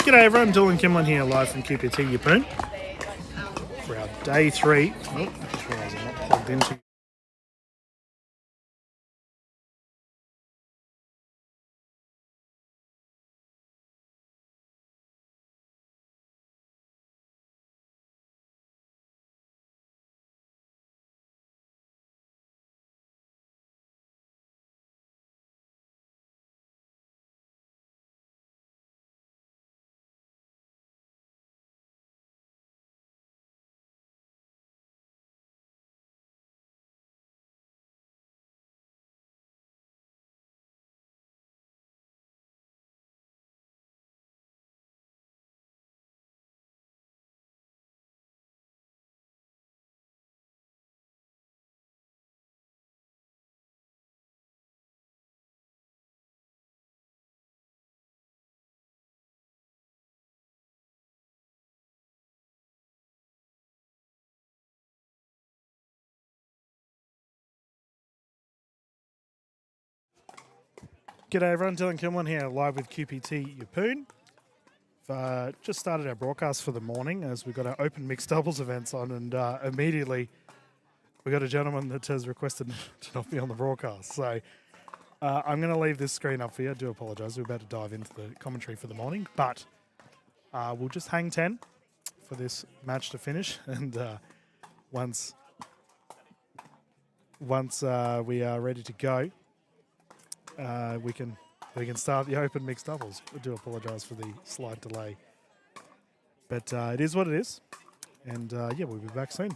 G'day everyone, Dylan Kimlin here live from QPT Yeppoon for our day 3. Oh, I just realised I'm not plugged into. G'day everyone, Dylan Kimlin here live with QPT Yeppoon. Just started our broadcast for the morning as we've got our open mixed doubles events on, and immediately we got a gentleman that has requested to not be on the broadcast. So I'm going to leave this screen up for you. I do apologise. We're about to dive into the commentary for the morning, but we'll just hang 10 for this match to finish, and once we are ready to go, we can start the open mixed doubles. I do apologise for the slight delay, but it is what it is, and yeah, we'll be back soon.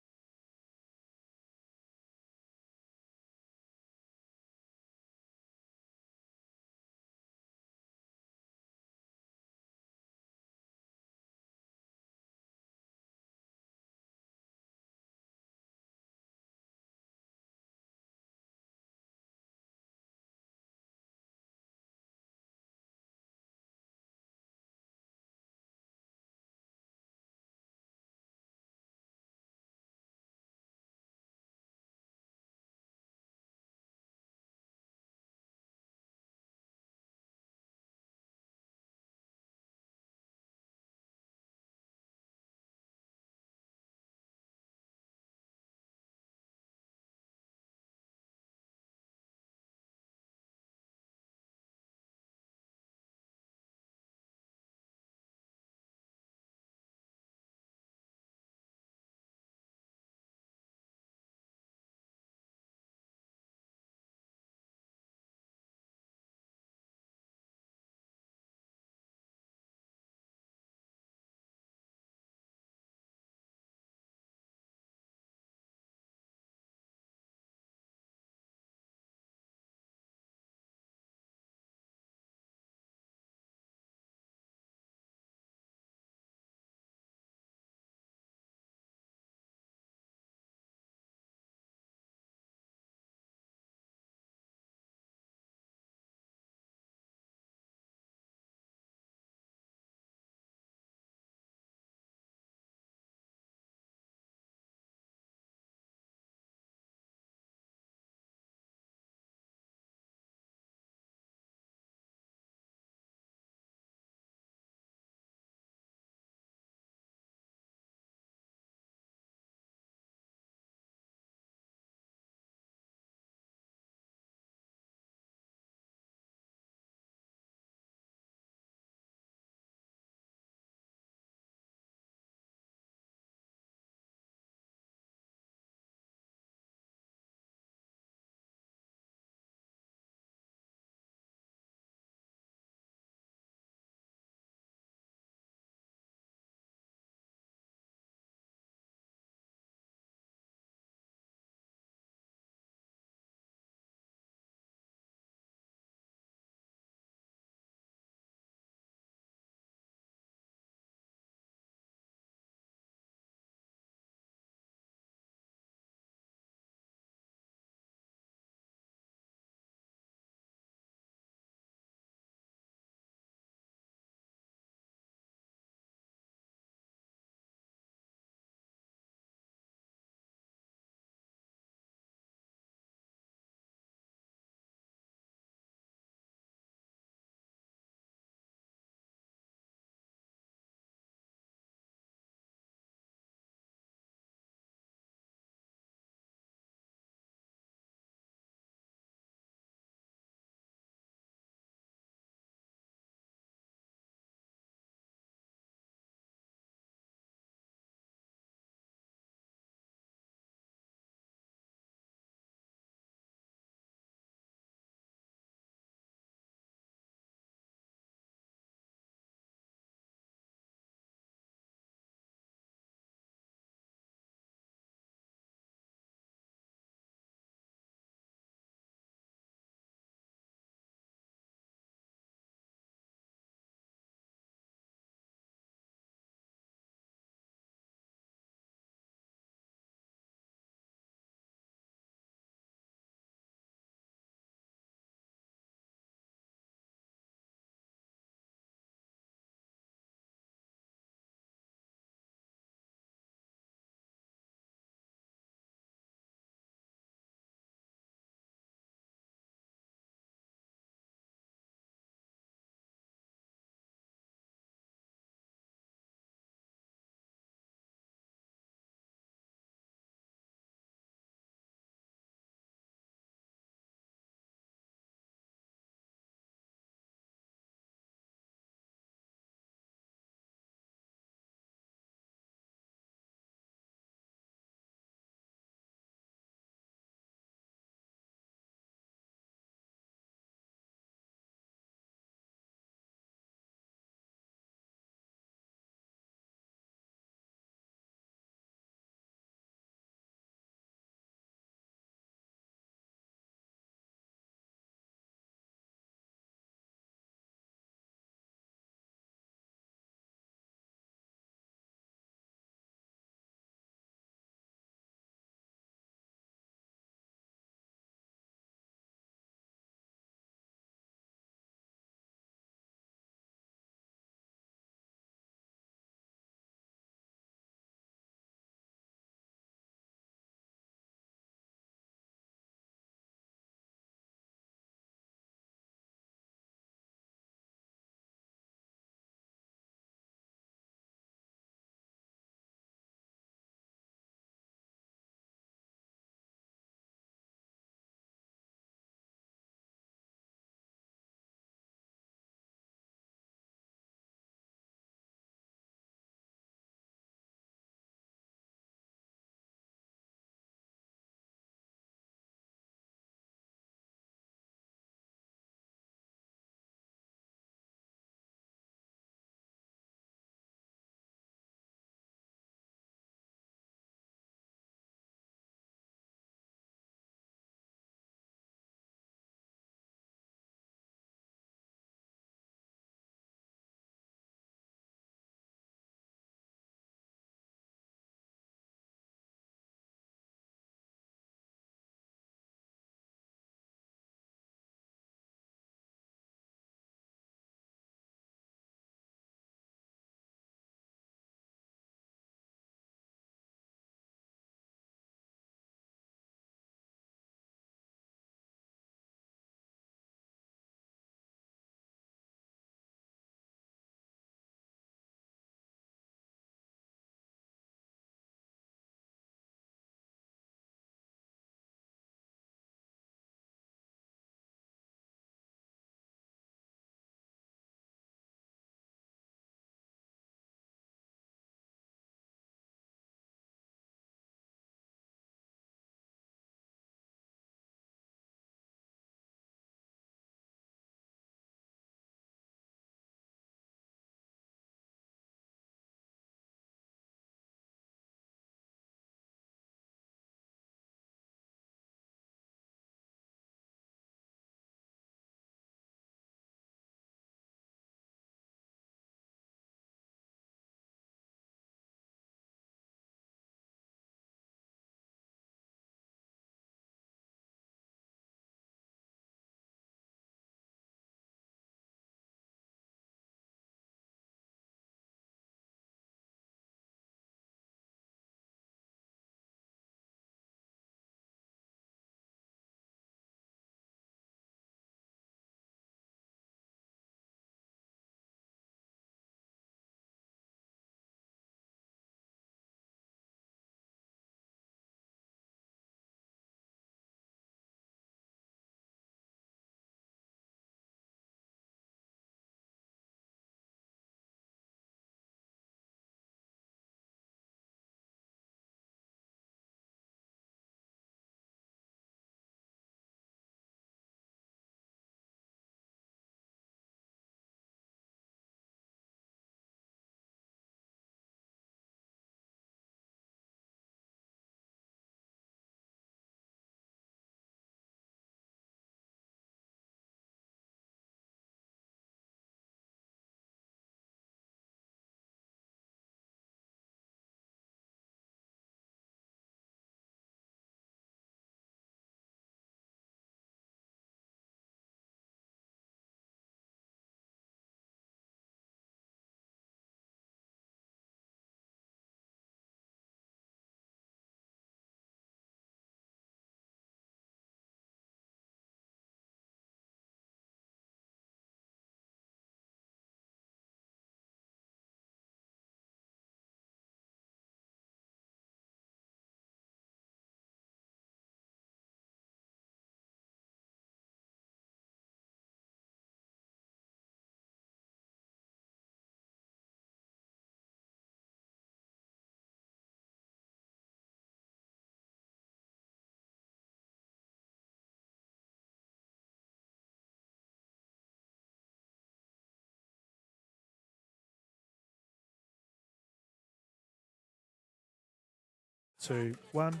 2, 1.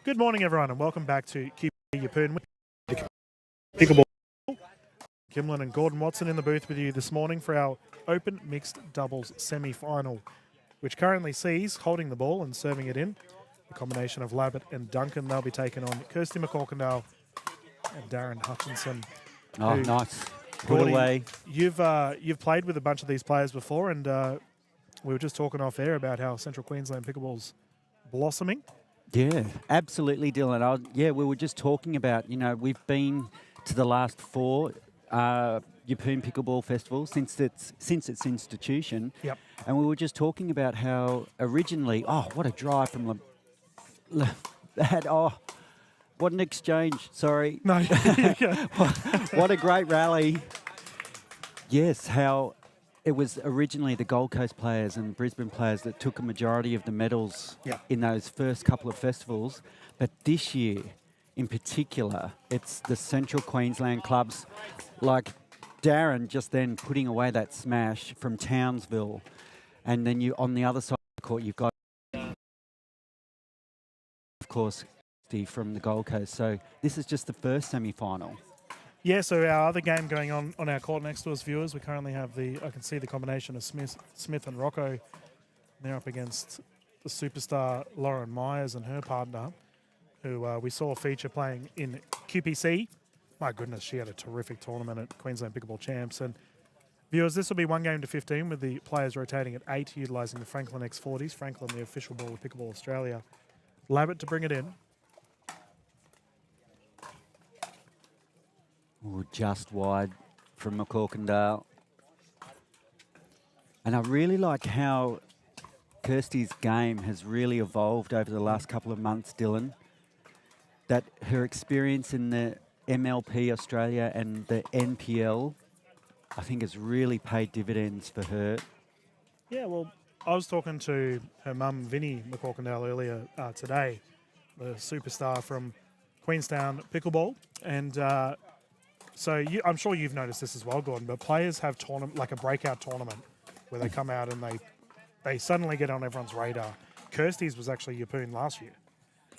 Good morning, everyone, and welcome back to QPT Yeppoon Pickleball. Kimlin and Gordon Watson in the booth with you this morning for our Open Mixed Doubles semi-final, which currently sees holding the ball and serving it in a combination of Labbit and Duncan. They'll be taking on Kirsty McCorkindale and Darren Hutchinson. Oh, nice. Put Gordy, away. You've played with a bunch of these players before, and we were just talking off air about how Central Queensland pickleball's blossoming. Yeah, absolutely, Dylan. We were just talking about, we've been to the last 4 Yeppoon Pickleball Festivals since its institution. Yep. And we were just talking about how originally, what a drive from what an exchange, sorry. No. What a great rally. Yes, how it was originally the Gold Coast players and Brisbane players that took a majority of the medals in those first couple of festivals. But this year, in particular, it's the Central Queensland clubs like Darren just then putting away that smash from Townsville. And then on the other side of the court, you've got, of course, from the Gold Coast. So this is just the first semi-final. Yeah, so our other game going on our court next to us, viewers, we currently have I can see the combination of Smith and Rocco. They're up against the superstar Lauren Myers and her partner, who we saw feature playing in QPC. My goodness, she had a terrific tournament at Queensland Pickleball Champs. And viewers, this will be 1 game to 15 with the players rotating at 8, utilising the Franklin X40s. Franklin, the official ball of Pickleball Australia. Labbit to bring it in. Ooh, just wide from McCorkindale. And I really like how Kirsty's game has really evolved over the last couple of months, Dylan. That her experience in the MLP Australia and the NPL, I think, has really paid dividends for her. Yeah, well, I was talking to her mum, Vinnie McCorkindale, earlier today, the superstar from Queenstown Pickleball. And so I'm sure you've noticed this as well, Gordon, but players have like a breakout tournament where they come out and they suddenly get on everyone's radar. Kirsty's was actually Yeppoon last year.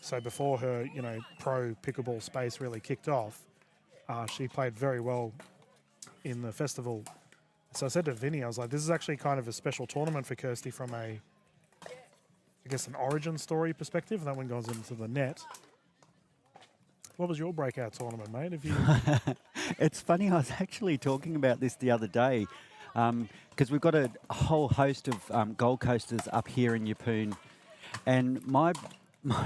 So before her, pro pickleball space really kicked off, she played very well in the festival. So I said to Vinny, I was like, this is actually kind of a special tournament for Kirsty from an origin story perspective. That one goes into the net. What was your breakout tournament, mate? It's funny, I was actually talking about this the other day because we've got a whole host of Gold Coasters up here in Yeppoon. And my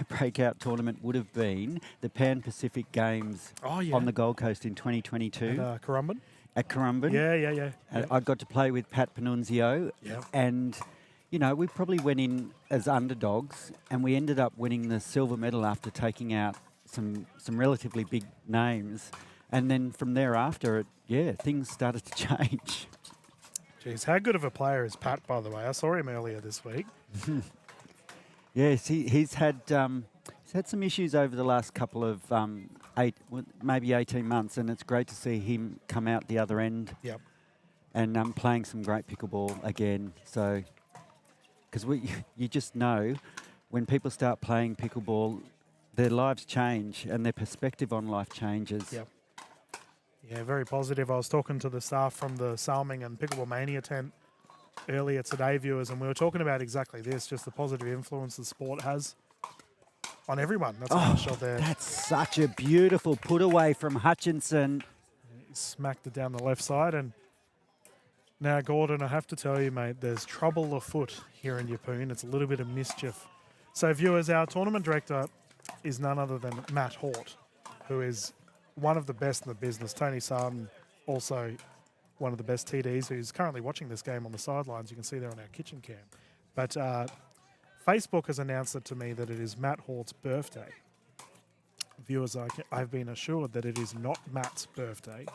breakout tournament would have been the Pan-Pacific Games on the Gold Coast in 2022. At Currumbin? At Currumbin. Yeah. I got to play with Pat Panunzio. Yep. And, we probably went in as underdogs and we ended up winning the silver medal after taking out some relatively big names. And then from thereafter, things started to change. Jeez, how good of a player is Pat, by the way? I saw him earlier this week. Yes, he's had some issues over the last couple of maybe 18 months, and it's great to see him come out the other end. Yep. And playing some great pickleball again. So, because you just know when people start playing pickleball, their lives change and their perspective on life changes. Yep. Yeah, very positive. I was talking to the staff from the Salming and Pickleball Mania tent earlier today, viewers, and we were talking about exactly this, just the positive influence the sport has on everyone. That's a nice shot there. That's such a beautiful put away from Hutchinson. He smacked it down the left side. And now, Gordon, I have to tell you, mate, there's trouble afoot here in Yeppoon. It's a little bit of mischief. So, viewers, our tournament director is none other than Matt Hort, who is one of the best in the business. Tony Sarden, also one of the best TDs, who's currently watching this game on the sidelines. You can see there on our kitchen cam. But Facebook has announced it to me that it is Matt Hort's birthday. Viewers, I've been assured that it is not Matt's birthday.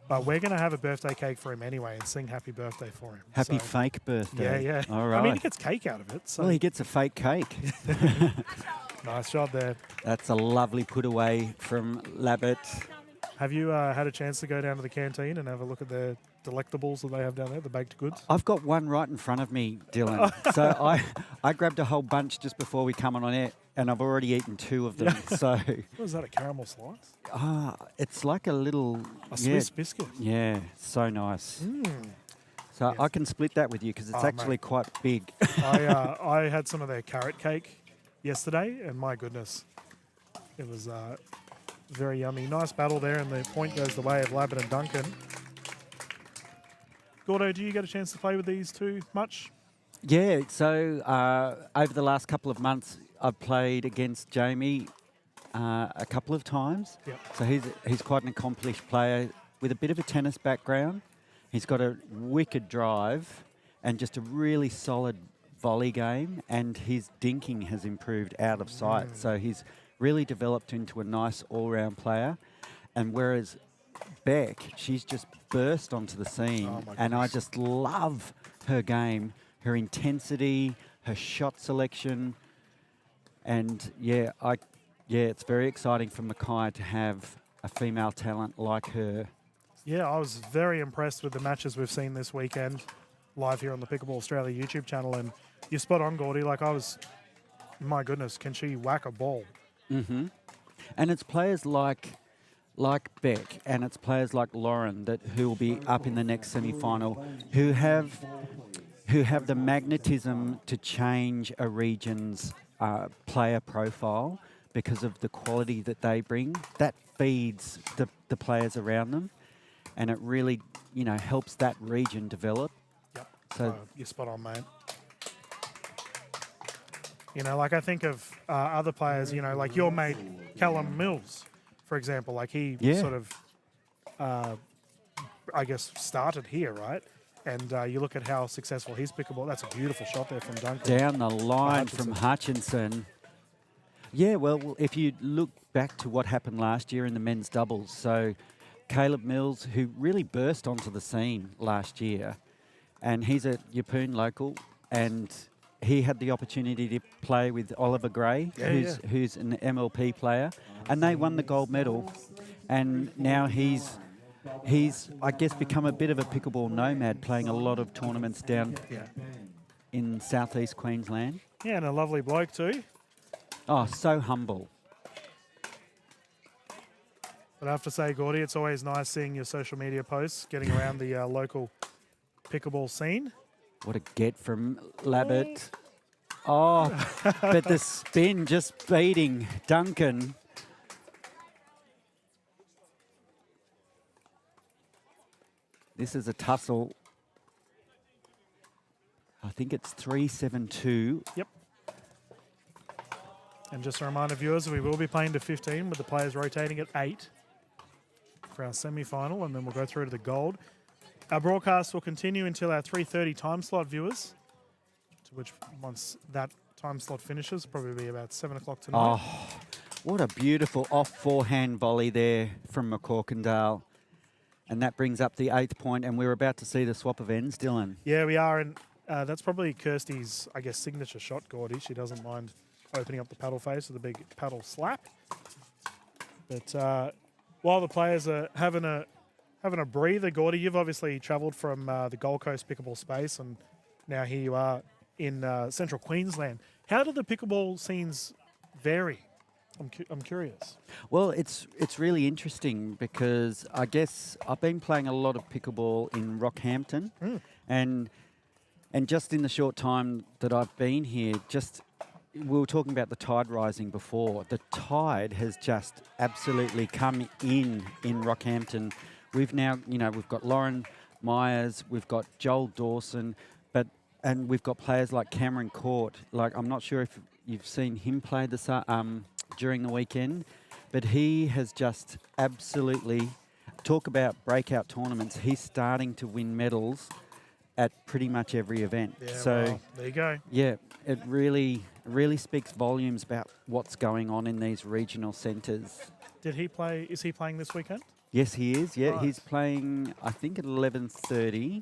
But we're going to have a birthday cake for him anyway and sing happy birthday for him. Happy fake birthday. Yeah. All right. I mean, he gets cake out of it. So. Well, he gets a fake cake. Nice job there. That's a lovely put away from Labbit. Have you had a chance to go down to the canteen and have a look at their delectables that they have down there, the baked goods? I've got one right in front of me, Dylan. So I grabbed a whole bunch just before we come on air, and I've already eaten 2 of them. So What is that, a caramel slice? it's like a little... A Swiss biscuit? Yeah, so nice. So I can split that with you because it's actually quite big. I had some of their carrot cake yesterday, and my goodness, it was very yummy. Nice battle there, and the point goes the way of Labbit and Duncan. Gordo, do you get a chance to play with these two much? Yeah, so over the last couple of months, I've played against Jamie a couple of times. Yep. So he's quite an accomplished player with a bit of a tennis background. He's got a wicked drive and just a really solid volley game, and his dinking has improved out of sight. So he's really developed into a nice all-round player. And whereas Beck, she's just burst onto the scene, and I just love her game, her intensity, her shot selection, and it's very exciting for Mackay to have a female talent like her. Yeah, I was very impressed with the matches we've seen this weekend live here on the Pickleball Australia YouTube channel, and you're spot on, Gordy. Like, my goodness, can she whack a ball? Mm-hmm. And it's players like Beck, and it's players like Lauren who will be up in the next semi-final, who have the magnetism to change a region's player profile because of the quality that they bring. That feeds the players around them, and it really, helps that region develop. Yep. So you're spot on, mate. Like I think of other players, like your mate Callum Mills, for example. Like he sort of, I guess, started here, right? And you look at how successful his pickleball. That's a beautiful shot there from Duncan. Down the line from Hutchinson. Yeah, well, if you look back to what happened last year in the men's doubles, so Caleb Mills, who really burst onto the scene last year, and he's a Yeppoon local, and he had the opportunity to play with Oliver Gray, who's an MLP player, and they won the gold medal. And now he's I guess become a bit of a pickleball nomad, playing a lot of tournaments down in southeast Queensland. Yeah, and a lovely bloke too. Oh, so humble. But I have to say, Gordy, it's always nice seeing your social media posts getting around the local pickleball scene. What a get from Labbit. Oh, but the spin just beating Duncan. This is a tussle. I think it's 3-7-2. Yep. And just a reminder, viewers, we will be playing to 15 with the players rotating at 8 for our semi-final, and then we'll go through to the gold. Our broadcast will continue until our 3:30 time slot, viewers, to which once that time slot finishes, probably be about 7 o'clock tonight. Oh, what a beautiful off-forehand volley there from McCorkindale. And that brings up the 8th point, and we're about to see the swap of ends, Dylan. Yeah, we are, and that's probably Kirsty's, I guess, signature shot, Gordy. She doesn't mind opening up the paddle face with a big paddle slap. But while the players are having a breather, Gordy, you've obviously travelled from the Gold Coast pickleball space, and now here you are in central Queensland. How do the pickleball scenes vary? I'm curious. Well, it's really interesting because I guess I've been playing a lot of pickleball in Rockhampton, and just in the short time that I've been here, we were talking about the tide rising before. The tide has just absolutely come in Rockhampton. We've now, we've got Lauren Myers, we've got Joel Dawson, and we've got players like Cameron Court. Like, I'm not sure if you've seen him play during the weekend, but he has just absolutely, talk about breakout tournaments, he's starting to win medals at pretty much every event. Yeah, so well, there you go. Yeah, it really speaks volumes about what's going on in these regional centres. Did he play? Is he playing this weekend? Yes, he is. Yeah, Right. He's playing, I think, at 11:30.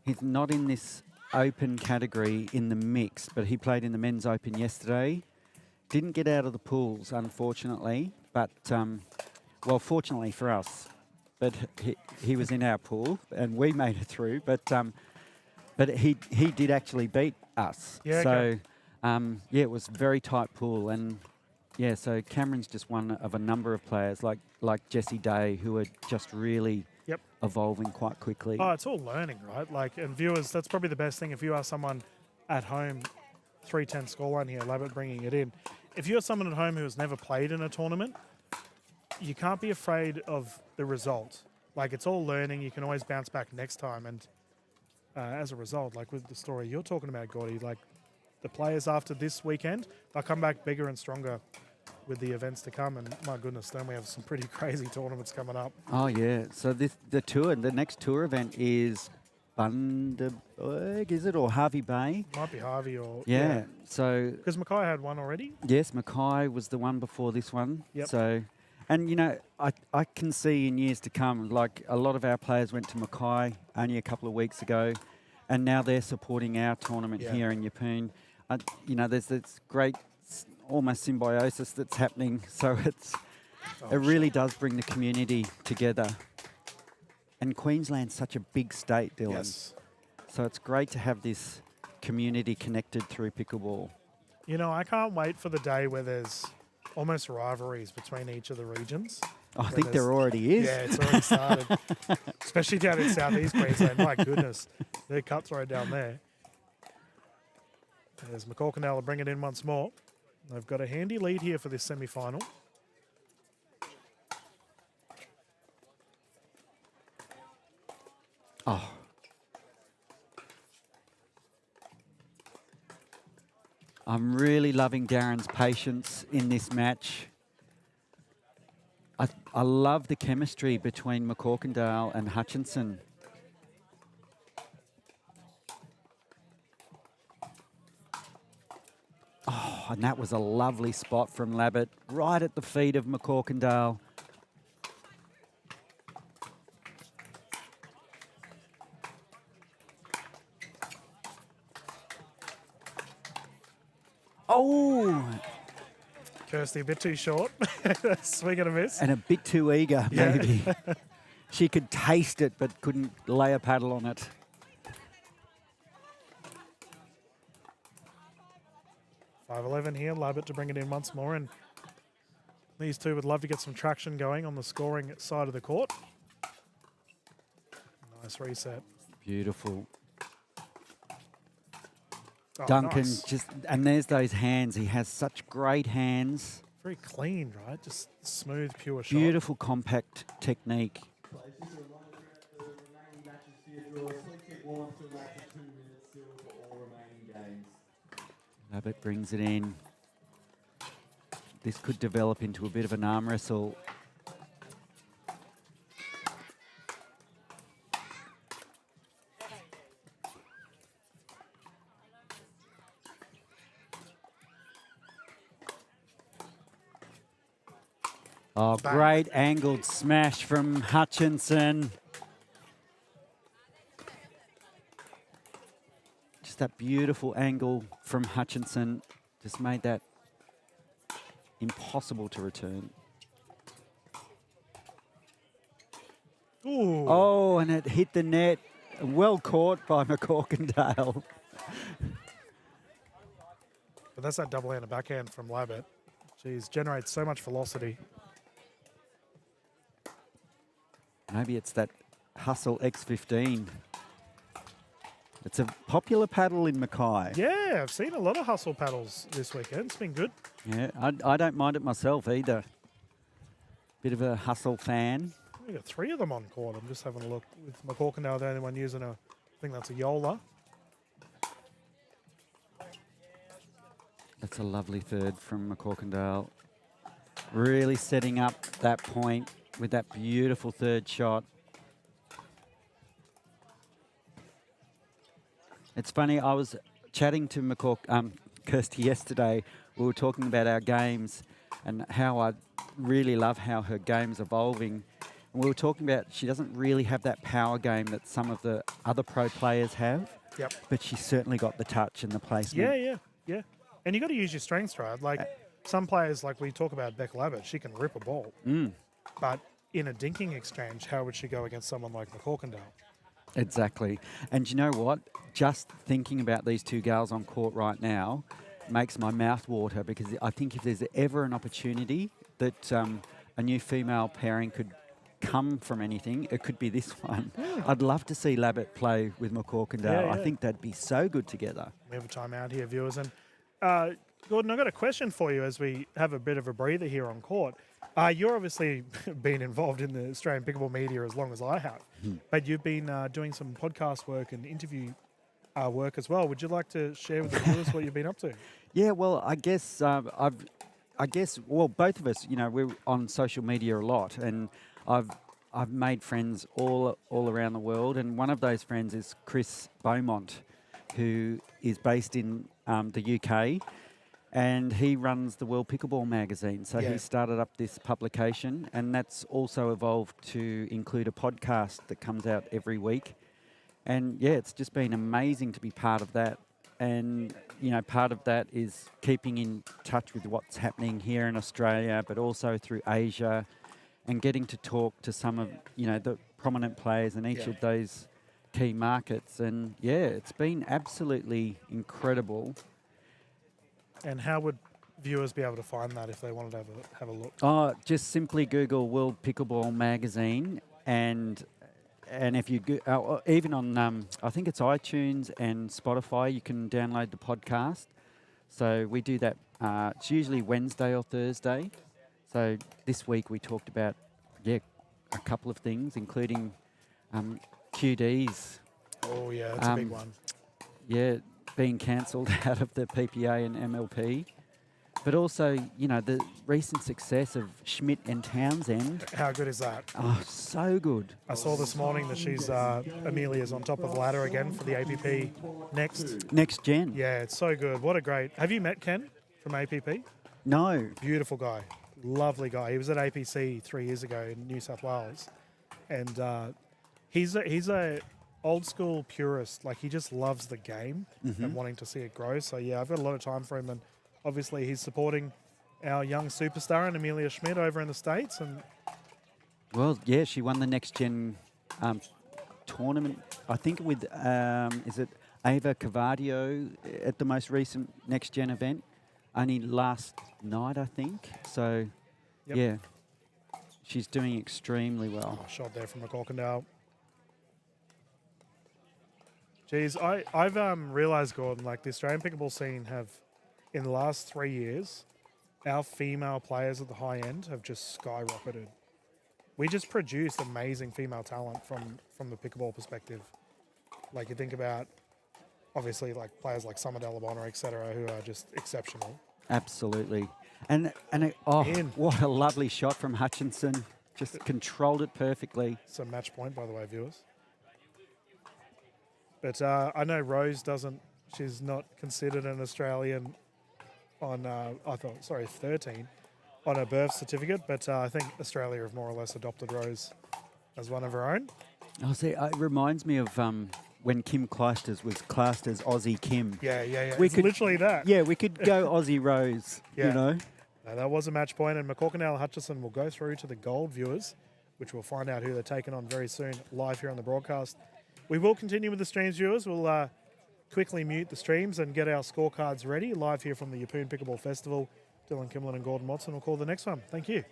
He's not in this open category in the mix, but he played in the men's open yesterday. Didn't get out of the pools, unfortunately, but, well, fortunately for us, but he was in our pool and we made it through. But he did actually beat us. Yeah, so okay. yeah, it was a very tight pool, and yeah, so Cameron's just one of a number of players like Jesse Day who are just really Yep. evolving quite quickly. Oh, it's all learning, right? Like, and viewers, that's probably the best thing. If you are someone at home, 310 scoreline here, Labbit bringing it in. If you're someone at home who has never played in a tournament, you can't be afraid of the result. Like, it's all learning. You can always bounce back next time. And as a result, like with the story you're talking about, Gordy, like the players after this weekend, they'll come back bigger and stronger with the events to come. And my goodness, then we have some pretty crazy tournaments coming up. Oh yeah, so the next tour event is Bundaberg, is it, or Harvey Bay? Might be Harvey or... Yeah, so... Because Mackay had one already? Yes, Mackay was the one before this one. Yep. So, and you know, I can see in years to come, like a lot of our players went to Mackay only a couple of weeks ago, and now they're supporting our tournament here in Yeppoon. You know, there's this great almost symbiosis that's happening. So it really does bring the community together. And Queensland's such a big state, Dylan. Yes. So it's great to have this community connected through pickleball. You know, I can't wait for the day where there's almost rivalries between each of the regions. I think there already is. Yeah, it's already started. Especially down in southeast Queensland. My goodness. They're cutthroat down there. There's McCorkindale will bring it in once more. They've got a handy lead here for this semi-final. Oh. I'm really loving Darren's patience in this match. I love the chemistry between McCorkindale and Hutchinson. Oh, and that was a lovely spot from Labbit, right at the feet of McCorkindale. Oh! Kirsty, a bit too short. Swing and a miss. And a bit too eager, maybe. She could taste it, but couldn't lay a paddle on it. .511 here, Labbit to bring it in once more. And these two would love to get some traction going on the scoring side of the court. Nice reset. Beautiful. Oh, Duncan, nice. and there's those hands. He has such great hands. Very clean, right? Just smooth, pure shot. Beautiful, compact technique. Labbit brings it in. This could develop into a bit of an arm wrestle. Oh, Bang. great angled smash from Hutchinson. Just that beautiful angle from Hutchinson just made that impossible to return. Ooh. Oh, and it hit the net. Well caught by McCorkindale. But that's that double-handed backhand from Labbit. Jeez, generates so much velocity. Maybe it's that Hustle X15. It's a popular paddle in Mackay. Yeah, I've seen a lot of hustle paddles this weekend. It's been good. Yeah, I don't mind it myself either. Bit of a hustle fan. We got 3 of them on court. I'm just having a look. With McCorkindale, the only one using I think that's a Yola. That's a lovely third from McCorkindale. Really setting up that point with that beautiful third shot. It's funny, I was chatting to Kirsty yesterday. We were talking about our games and how I really love how her game's evolving. And we were talking about she doesn't really have that power game that some of the other pro players have. Yep. But she's certainly got the touch and the placement. Yeah. And you got to use your strengths, right? Like some players, like we talk about Beck Labbit, she can rip a ball. But in a dinking exchange, how would she go against someone like McCorkindale? Exactly. And you know what? Just thinking about these two girls on court right now makes my mouth water, because I think if there's ever an opportunity that a new female pairing could come from anything, it could be this one. I'd love to see Labbit play with McCorkindale. Yeah, I yeah. think that'd be so good together. We have a timeout here, viewers. And Gordon, I've got a question for you as we have a bit of a breather here on court. You're obviously been involved in the Australian pickleball media as long as I have, but you've been doing some podcast work and interview work as well. Would you like to share with the viewers what you've been up to? Yeah, well, I guess well, both of us, we're on social media a lot, and I've made friends all around the world, and one of those friends is Chris Beaumont, who is based in the UK, and he runs the World Pickleball magazine. So Yeah. he started up this publication, and that's also evolved to include a podcast that comes out every week. And yeah, it's just been amazing to be part of that. And, part of that is keeping in touch with what's happening here in Australia, but also through Asia, and getting to talk to some of, the prominent players in each of those key markets. And yeah, it's been absolutely incredible. And how would viewers be able to find that if they wanted to have a look? Oh, just simply Google World Pickleball magazine, and if you even on I think it's iTunes and Spotify, you can download the podcast. So we do that. It's usually Wednesday or Thursday. So this week we talked about a couple of things, including QDs. Oh yeah, that's a big one. Yeah, being cancelled out of the PPA and MLP. But also, the recent success of Schmidt and Townsend. How good is that? Oh, so good. I saw this morning that she's Amelia's on top of the ladder again for the APP Next gen. Yeah, it's so good. What a great. Have you met Ken from APP? No. Beautiful guy. Lovely guy. He was at APC 3 years ago in New South Wales. And he's a old school purist. Like, he just loves the game and wanting to see it grow. So yeah, I've got a lot of time for him, and obviously he's supporting our young superstar and Amelia Schmidt over in the States. And well, yeah, she won the next gen tournament, I think, with is it Ava Cavadio at the most recent next gen event, only last night, I think. So yeah, she's doing extremely well. Shot there from McCorkindale. Geez, I've realised, Gordon, like the Australian pickleball scene have, in the last 3 years, our female players at the high end have just skyrocketed. We just produce amazing female talent from the pickleball perspective. Like, you think about, obviously, like players like Summer Delabona, et cetera, who are just exceptional. Absolutely. And what a lovely shot from Hutchinson. Just controlled it perfectly. It's a match point, by the way, viewers. But I know Rose she's not considered an Australian on, 13 on her birth certificate, but I think Australia have more or less adopted Rose as one of her own. Oh, see, it reminds me of when Kim Clijsters was classed as Aussie Kim. Yeah. We It's could, literally that. Yeah, we could go Aussie Rose, That was a match point, and McCorkindale and Hutchison will go through to the gold, viewers, which we'll find out who they're taking on very soon, live here on the broadcast. We will continue with the streams, viewers. We'll quickly mute the streams and get our scorecards ready, live here from the Yeppoon Pickleball Festival. Dylan Kimlin and Gordon Watson will call the next one. Thank you.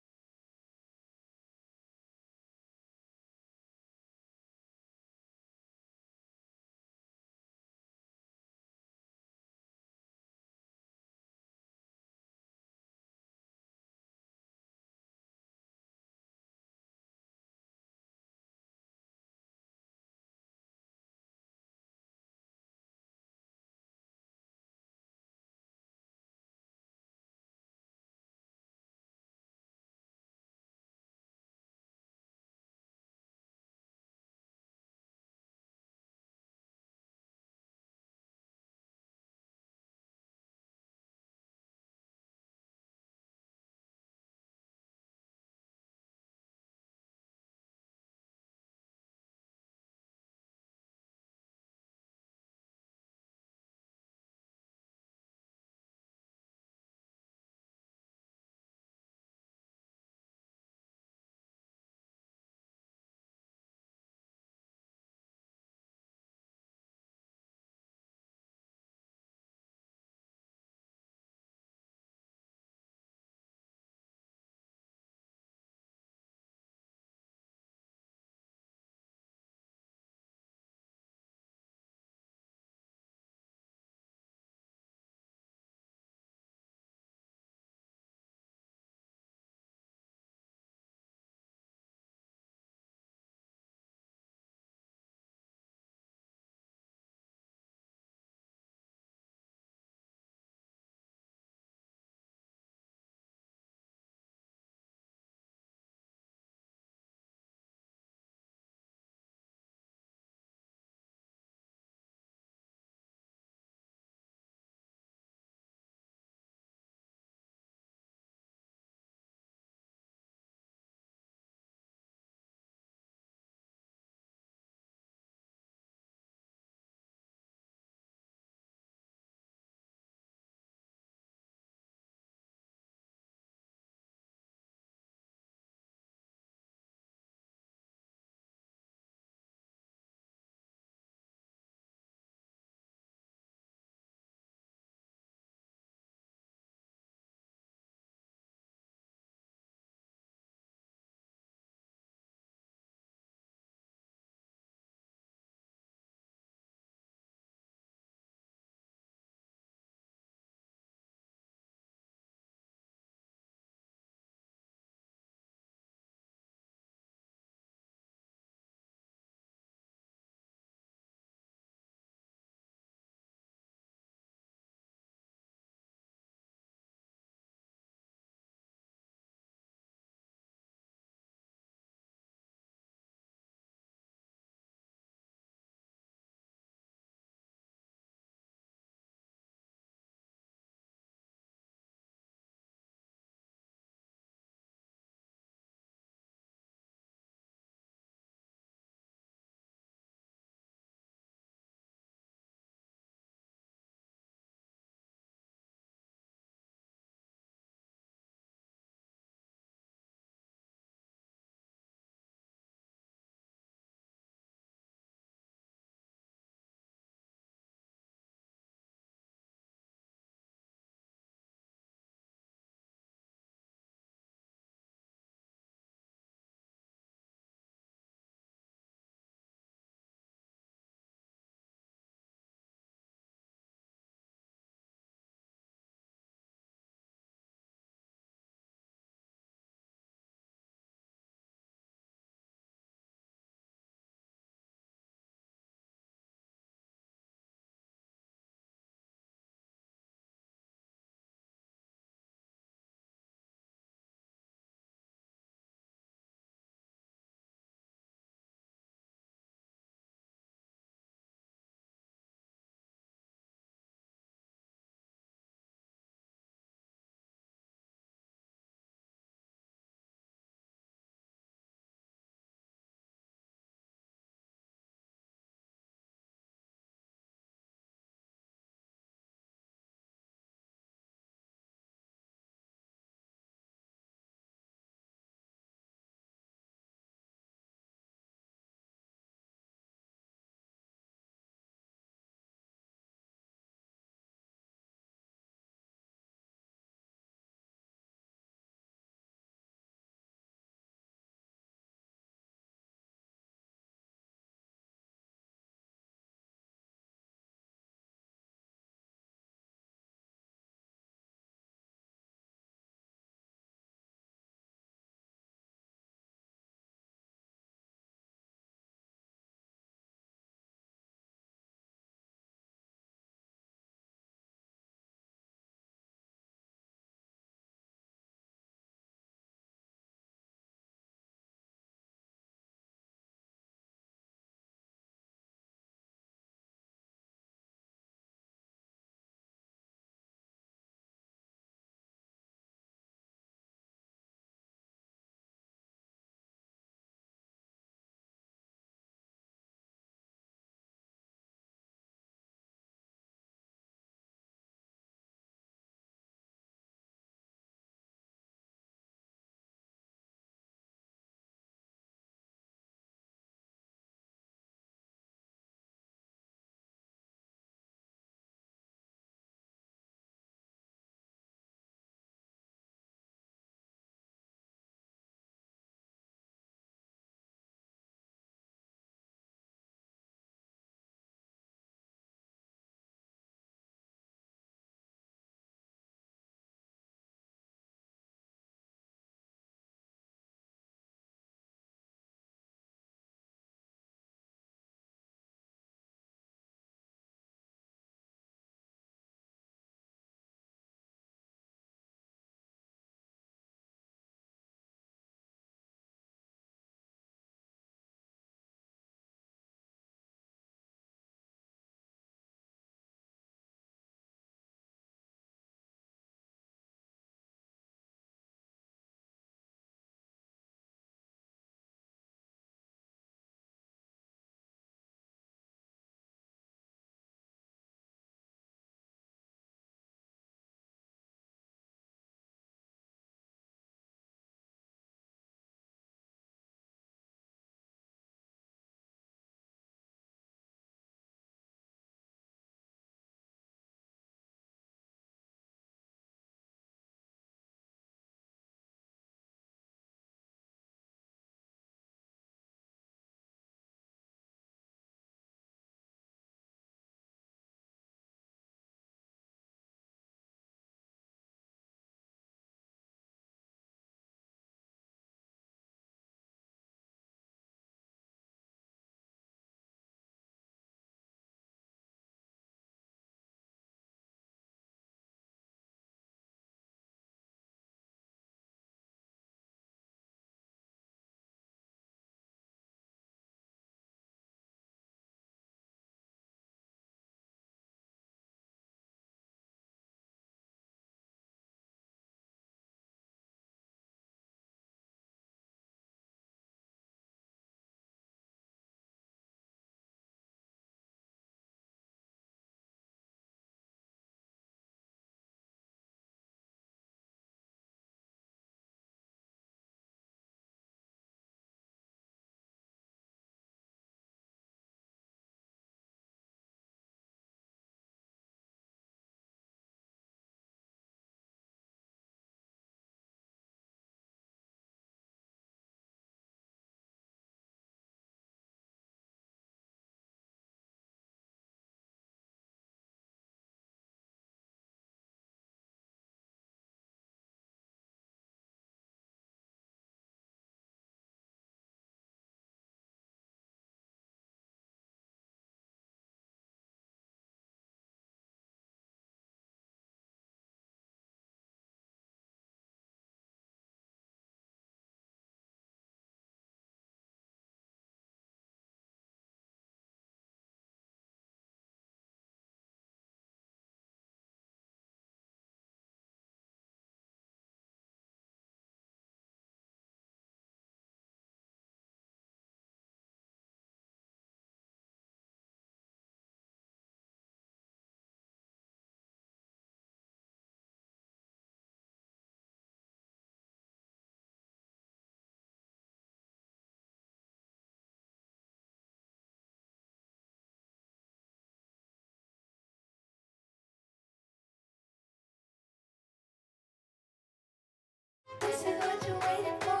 is what you're waiting for.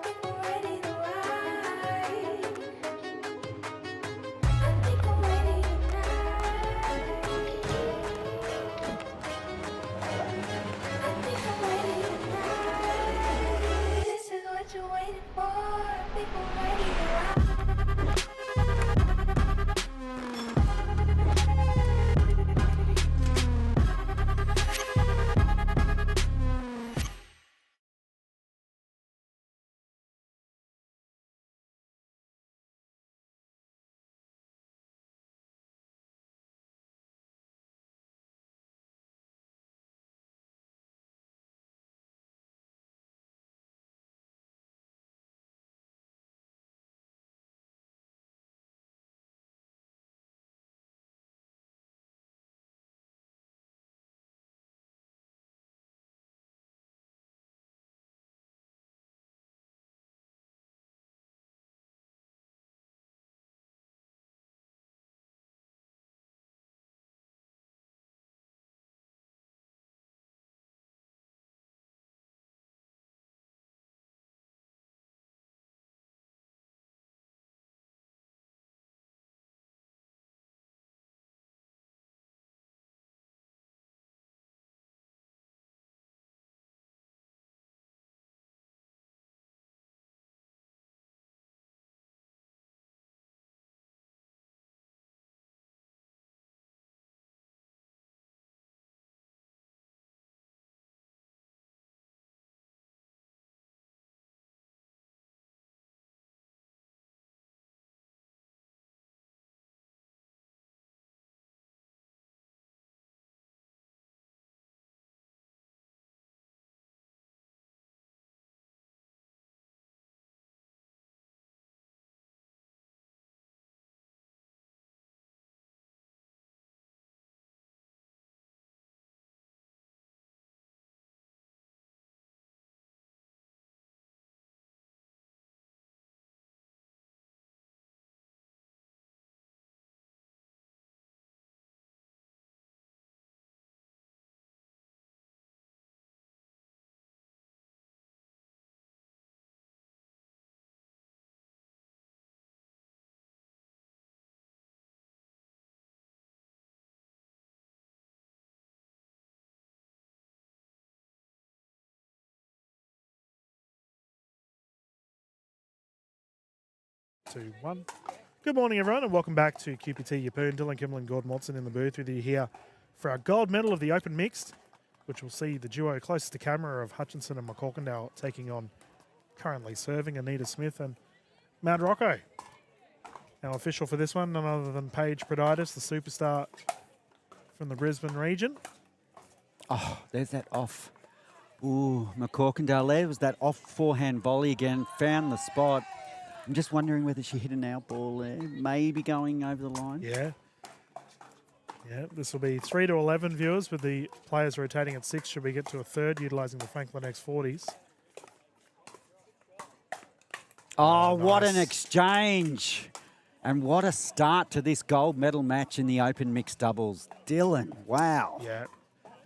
Think we're ready to ride. I think I'm ready tonight. I think I'm ready tonight. This is what you're waiting for. I think I'm ready to ride. 2, 1. Good morning, everyone, and welcome back to QPT Yeppoon. Dylan Kimmel and Gordon Watson in the booth with you here for our gold medal of the Open Mixed, which will see the duo closest to camera of Hutchinson and McCorkindale taking on currently serving Anita Smith and Mad Rocco. Our official for this one, none other than Paige Proditis, the superstar from the Brisbane region. Oh, there's that off. Ooh, McCorkindale there. Was that off forehand volley again. Found the spot. I'm just wondering whether she hit an out ball there. Maybe going over the line. Yeah. Yeah, this will be 3 to 11 viewers with the players rotating at 6. Should we get to a third utilising the Franklin X40s? Oh, what nice. an exchange. And what a start to this gold medal match in the Open Mixed Doubles. Dylan, wow. Yeah.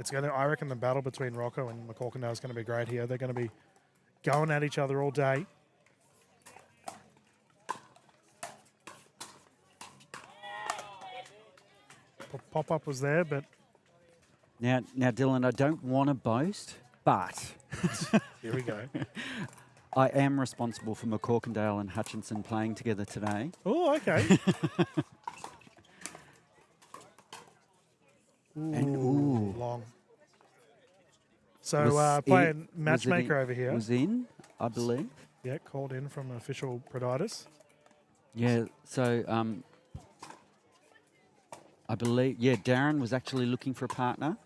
It's going to, I reckon the battle between Rocco and McCorkindale is going to be great here. They're going to be going at each other all day. Pop-up was there, but... Now, Dylan, I don't want to boast, but... Here we go. I am responsible for McCorkindale and Hutchinson playing together today. Oh, okay. Ooh. Long. So playing matchmaker over here. Was in, I believe. Yeah, called in from official Proditis. Yeah, so I believe, yeah, Darren was actually looking for a partner.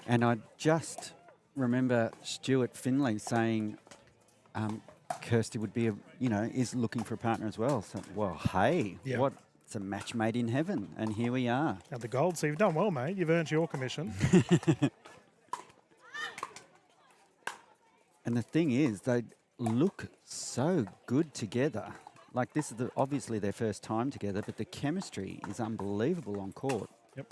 And I just remember Stuart Finley saying Kirsty would be, is looking for a partner as well. So, well, hey, Yep. It's a match made in heaven. And here we are. Now the gold, so you've done well, mate. You've earned your commission. And the thing is, they look so good together. Like, this is obviously their first time together, but the chemistry is unbelievable on court. Yep.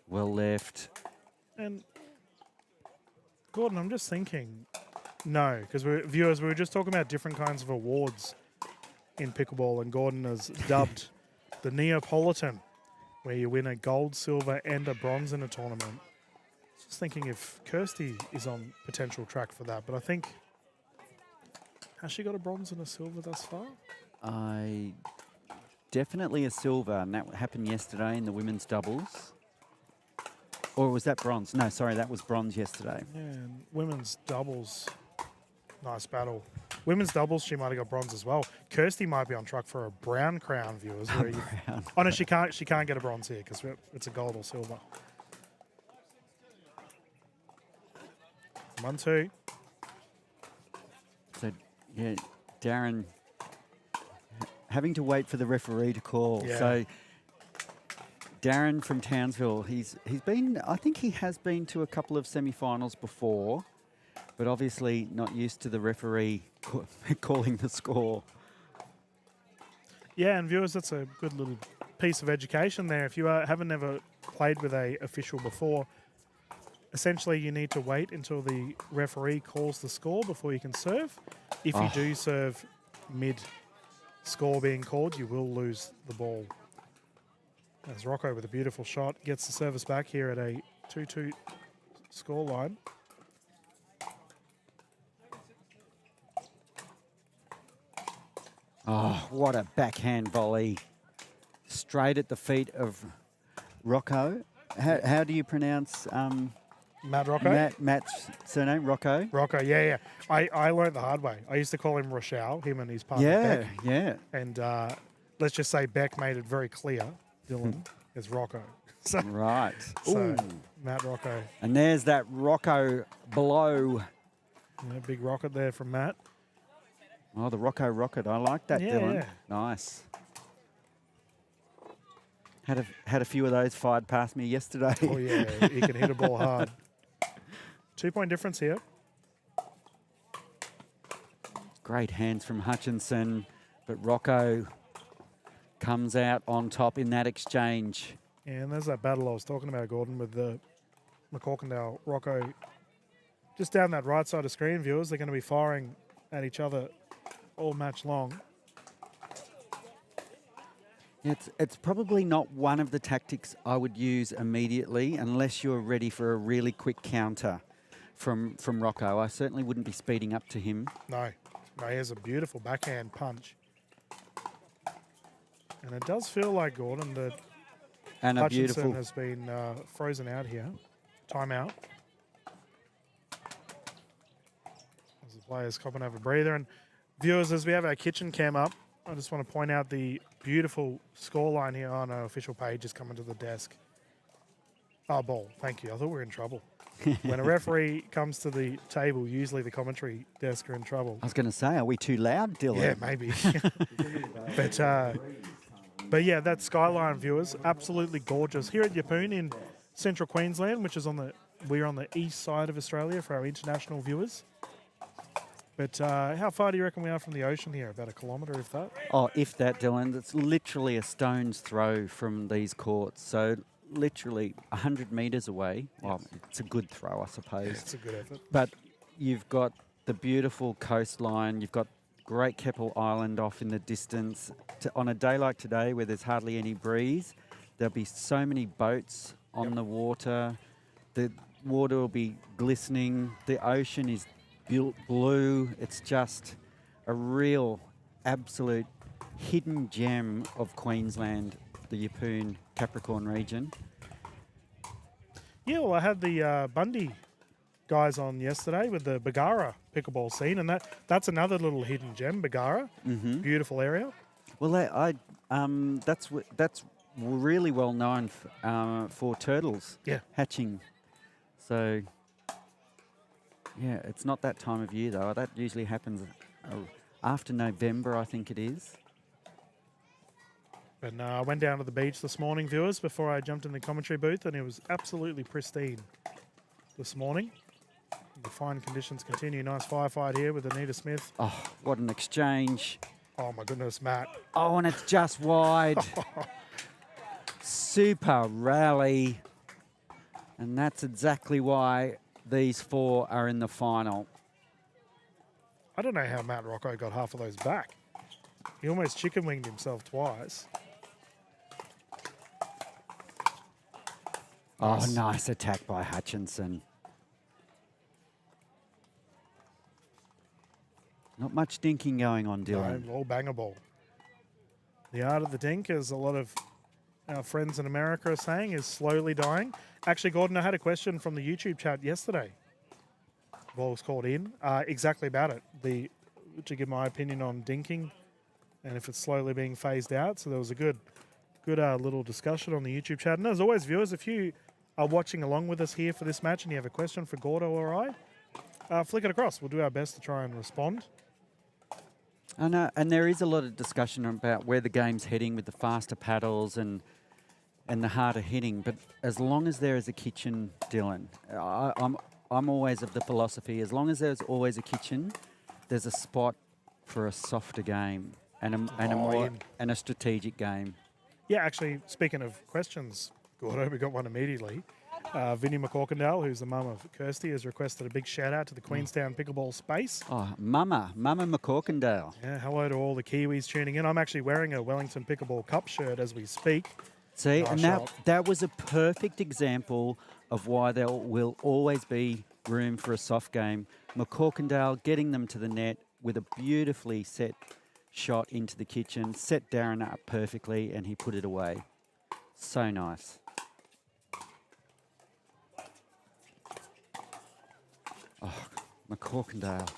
Well left. And Gordon, I'm just thinking, no, because viewers, we were just talking about different kinds of awards in pickleball, and Gordon has dubbed the Neapolitan, where you win a gold, silver, and a bronze in a tournament. Just thinking if Kirsty is on potential track for that, but I think, has she got a bronze and a silver thus far? Definitely a silver, and that happened yesterday in the women's doubles. Or was that bronze? No, sorry, that was bronze yesterday. Yeah, and women's doubles, nice battle. Women's doubles, she might have got bronze as well. Kirsty might be on track for a brown crown, viewers. Where Brown. Oh no, she can't get a bronze here because it's a gold or silver. 1-2. So, yeah, Darren having to wait for the referee to call. Yeah. So, Darren from Townsville, he's been, I think he has been to a couple of semi-finals before, but obviously not used to the referee calling the score. Yeah, and viewers, that's a good little piece of education there. If you haven't ever played with a official before, essentially you need to wait until the referee calls the score before you can serve. If you do serve mid-score being called, you will lose the ball. As Rocco with a beautiful shot gets the service back here at a 2-2 scoreline. Oh, what a backhand volley. Straight at the feet of Rocco. How do you pronounce Matt Rocco? Matt's surname? Rocco? Rocco, yeah. I learned the hard way. I used to call him Rochelle, him and his partner Beck. Yeah. And let's just say Beck made it very clear, Dylan, is Rocco. So, Right. so Ooh. Matt Rocco. And there's that Rocco blow. Yeah, big rocket there from Matt. Oh, the Rocco rocket. I like that, Yeah, Dylan. yeah. Nice. Had a few of those fired past me yesterday. Oh, yeah, he can hit a ball hard. 2-point difference here. Great hands from Hutchinson, but Rocco comes out on top in that exchange. And there's that battle I was talking about, Gordon, with the McCorkindale Rocco. Just down that right side of screen, viewers, they're going to be firing at each other all match long. It's probably not one of the tactics I would use immediately unless you're ready for a really quick counter from Rocco. I certainly wouldn't be speeding up to him. No, he has a beautiful backhand punch. And it does feel like, Gordon, that And a Hutchinson beautiful has been frozen out here. Timeout. As the players copping over a breather. And viewers, as we have our kitchen cam up, I just want to point out the beautiful scoreline here on our official page is coming to the desk. Oh, ball. Thank you. I thought we were in trouble. When a referee comes to the table, usually the commentary desk are in trouble. I was going to say, are we too loud, Dylan? Yeah, maybe. But yeah, that skyline, viewers, absolutely gorgeous. Here at Yeppoon in central Queensland, which is we're on the east side of Australia for our international viewers. But how far do you reckon we are from the ocean here? About a kilometre, if that? Oh, if that, Dylan. It's literally a stone's throw from these courts. So literally 100 metres away. Well, it's a good throw, I suppose. It's a good effort. But you've got the beautiful coastline. You've got Great Keppel Island off in the distance. On a day like today where there's hardly any breeze, there'll be so many boats on the water. The water will be glistening. The ocean is blue. It's just a real, absolute hidden gem of Queensland, the Yeppoon Capricorn region. Yeah, well, I had the Bundy guys on yesterday with the Bargara pickleball scene, and that's another little hidden gem, Bargara. Mm-hmm. Beautiful area. Well, that's really well known for turtles hatching. So, yeah, it's not that time of year, though. That usually happens after November, I think it is. And I went down to the beach this morning, viewers, before I jumped in the commentary booth, and it was absolutely pristine this morning. The fine conditions continue. Nice firefight here with Anita Smith. Oh, what an exchange. Oh, my goodness, Matt. Oh, and it's just wide. Super rally. And that's exactly why these 4 are in the final. I don't know how Matt Rocco got half of those back. He almost chicken winged himself twice. Oh, Nice. nice attack by Hutchinson. Not much dinking going on, Dylan. No, all bangable. The art of the dink, as a lot of our friends in America are saying, is slowly dying. Actually, Gordon, I had a question from the YouTube chat yesterday. Ball was called in. Exactly about it. To give my opinion on dinking and if it's slowly being phased out. So there was a good little discussion on the YouTube chat. And as always, viewers, if you are watching along with us here for this match and you have a question for Gordo or I, flick it across. We'll do our best to try and respond. I know, and there is a lot of discussion about where the game's heading with the faster paddles and the harder hitting. But as long as there is a kitchen, Dylan, I'm always of the philosophy, as long as there's always a kitchen, there's a spot for a softer game and a strategic game. Yeah, actually, speaking of questions, Gordo, we got one immediately. Vinnie McCorkindale, who's the mum of Kirsty, has requested a big shout out to the Queenstown Pickleball space. Oh, Mama McCorkindale. Yeah, hello to all the Kiwis tuning in. I'm actually wearing a Wellington Pickleball Cup shirt as we speak. See, Nice and shot. that was a perfect example of why there will always be room for a soft game. McCorkindale getting them to the net with a beautifully set shot into the kitchen, set Darren up perfectly, and he put it away. So nice. Oh, McCorkindale.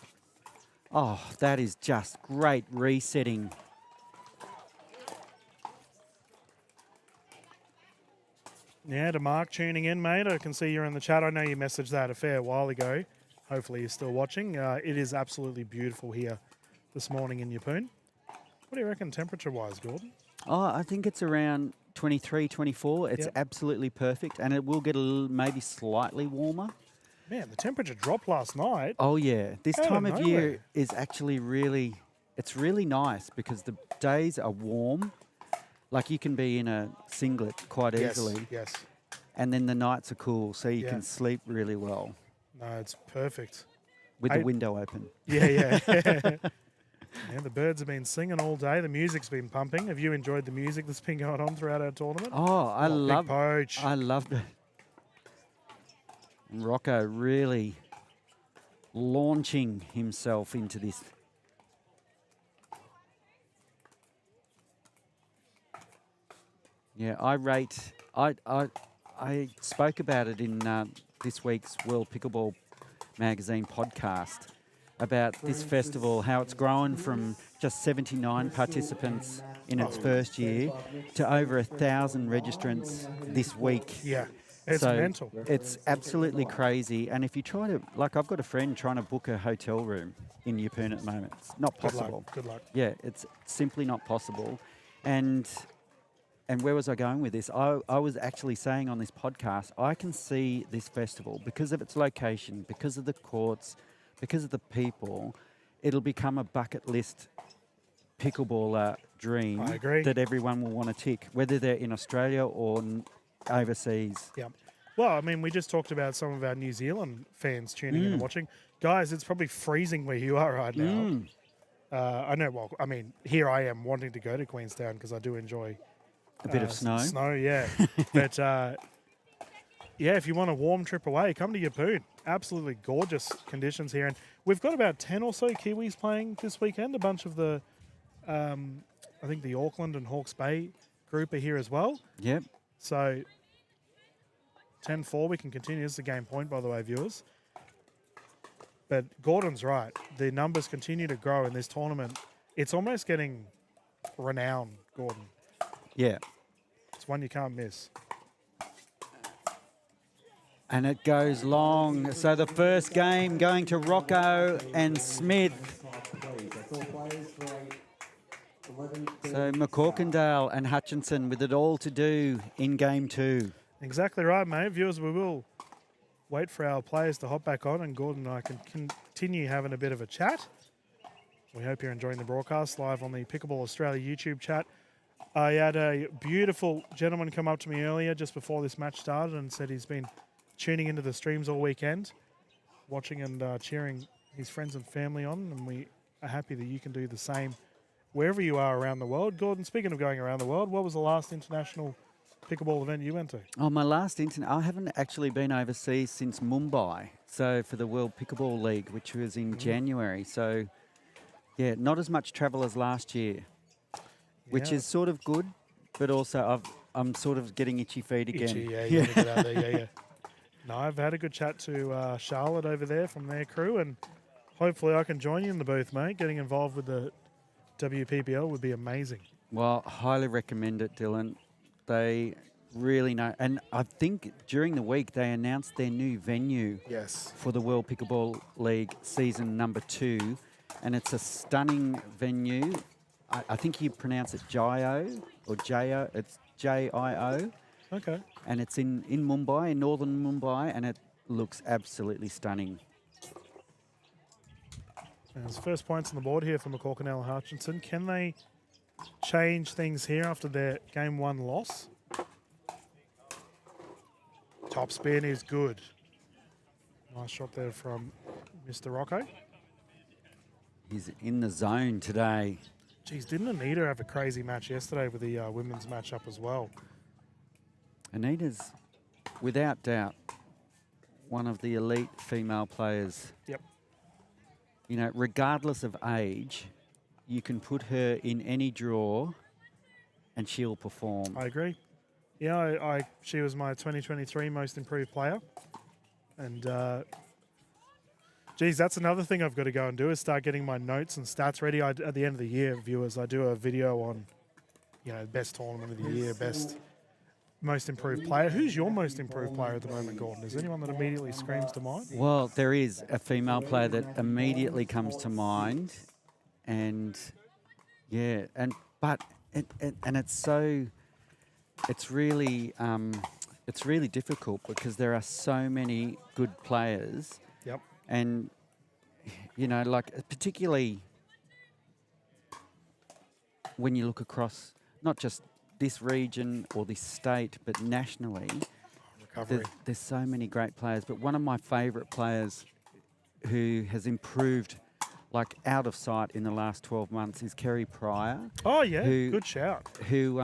Oh, that is just great resetting. Yeah, to Mark tuning in, mate. I can see you're in the chat. I know you messaged that a fair while ago. Hopefully you're still watching. It is absolutely beautiful here this morning in Yeppoon. What do you reckon temperature-wise, Gordon? Oh, I think it's around 23, 24. It's Yep. absolutely perfect, and it will get a little, maybe slightly warmer. Man, the temperature dropped last night. Oh yeah, this Out of time of year nowhere. is actually it's really nice because the days are warm. Like you can be in a singlet quite easily, Yes. and then the nights are cool, so you Yeah. can sleep really well No, it's perfect. with I- the window open. Yeah. Yeah, the birds have been singing all day. The music's been pumping. Have you enjoyed the music that's been going on throughout our tournament? Oh, I Big poach. loved it. And Rocco really launching himself into this. Yeah, I spoke about it in this week's World Pickleball Magazine podcast about this festival, how it's grown from just 79 participants in its first year to over 1,000 registrants this week. Yeah, it's So mental. It's absolutely crazy. And if you try to, like, I've got a friend trying to book a hotel room in Yeppoon at the moment. It's not possible. Good luck. Yeah, it's simply not possible. And where was I going with this? I was actually saying on this podcast, I can see this festival because of its location, because of the courts, because of the people, it'll become a bucket list pickleballer dream I agree. that everyone will want to tick, whether they're in Australia or overseas. Yeah. Well, I mean, we just talked about some of our New Zealand fans tuning in and watching. Guys, it's probably freezing where you are right now. I know, well, I mean, here I am wanting to go to Queenstown because I do enjoy A bit of snow. Snow, yeah. But, yeah, if you want a warm trip away, come to Yeppoon. Absolutely gorgeous conditions here. And we've got about 10 or so Kiwis playing this weekend. A bunch of the, I think the Auckland and Hawke's Bay group are here as well. Yep. So 10-4, we can continue. This is a game point, by the way, viewers. But Gordon's right. The numbers continue to grow in this tournament. It's almost getting renowned, Gordon. Yeah. It's one you can't miss. And it goes long. So the first game going to Rocco and Smith. So McCorkindale and Hutchinson with it all to do in game 2. Exactly right, mate. Viewers, we will wait for our players to hop back on and Gordon and I can continue having a bit of a chat. We hope you're enjoying the broadcast live on the Pickleball Australia YouTube chat. I had a beautiful gentleman come up to me earlier just before this match started and said he's been tuning into the streams all weekend, watching and cheering his friends and family on, and we are happy that you can do the same wherever you are around the world. Gordon, speaking of going around the world, what was the last international pickleball event you went to? Oh, my last I haven't actually been overseas since Mumbai. So for the World Pickleball League, which was in January. So, yeah, not as much travel as last year, which Yeah. is sort of good, but also I'm sort of getting itchy feet again. Itchy, yeah, you want to get out there, yeah. No, I've had a good chat to Charlotte over there from their crew, and hopefully I can join you in the booth, mate. Getting involved with the WPBL would be amazing. Well, highly recommend it, Dylan. They really know. And I think during the week they announced their new venue Yes. for the World Pickleball League season number 2. And it's a stunning venue. I think you pronounce it Jio or J-O. It's J-I-O. Okay. And it's in Mumbai, in northern Mumbai, and it looks absolutely stunning. There's first points on the board here for McCorkle Hutchinson. Can they change things here after their game 1 loss? Top spin is good. Nice shot there from Mr. Rocco. He's in the zone today. Geez, didn't Anita have a crazy match yesterday with the women's matchup as well? Anita's, without doubt, one of the elite female players. Yep. You know, regardless of age, you can put her in any draw and she'll perform. I agree. Yeah, she was my 2023 most improved player. And, geez, that's another thing I've got to go and do is start getting my notes and stats ready. At the end of the year, viewers, I do a video on, best tournament of the year, best most improved player. Who's your most improved player at the moment, Gordon? Is there anyone that immediately screams to mind? Well, there is a female player that immediately comes to mind. And, yeah, it's really difficult because there are so many good players. Yep. And, particularly when you look across not just this region or this state, but nationally, there's so many great players. But one of my favourite players who has improved out of sight in the last 12 months is Kerry Pryor. Oh, yeah, good shout. Who,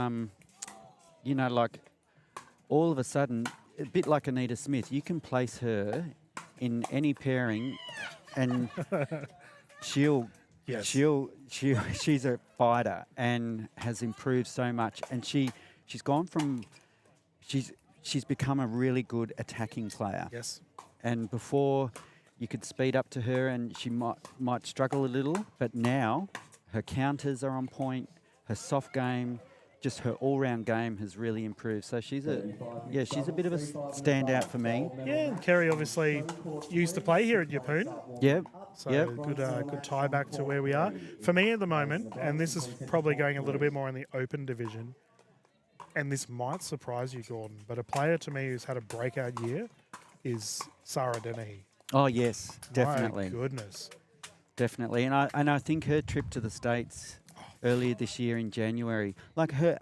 all of a sudden, a bit like Anita Smith, you can place her in any pairing and she's a fighter and has improved so much. And she's become a really good attacking player. Yes. And before you could speed up to her and she might struggle a little, but now her counters are on point, her soft game, just her all-round game has really improved. So she's a bit of a standout for me. Yeah, and Kerry obviously used to play here at Yeppoon. Yep. So yep. good tie back to where we are. For me at the moment, and this is probably going a little bit more in the open division, and this might surprise you, Gordon, but a player to me who's had a breakout year is Sarah Dennehy. Oh, yes, definitely. My goodness. Definitely. And I think her trip to the States earlier this year in January, her her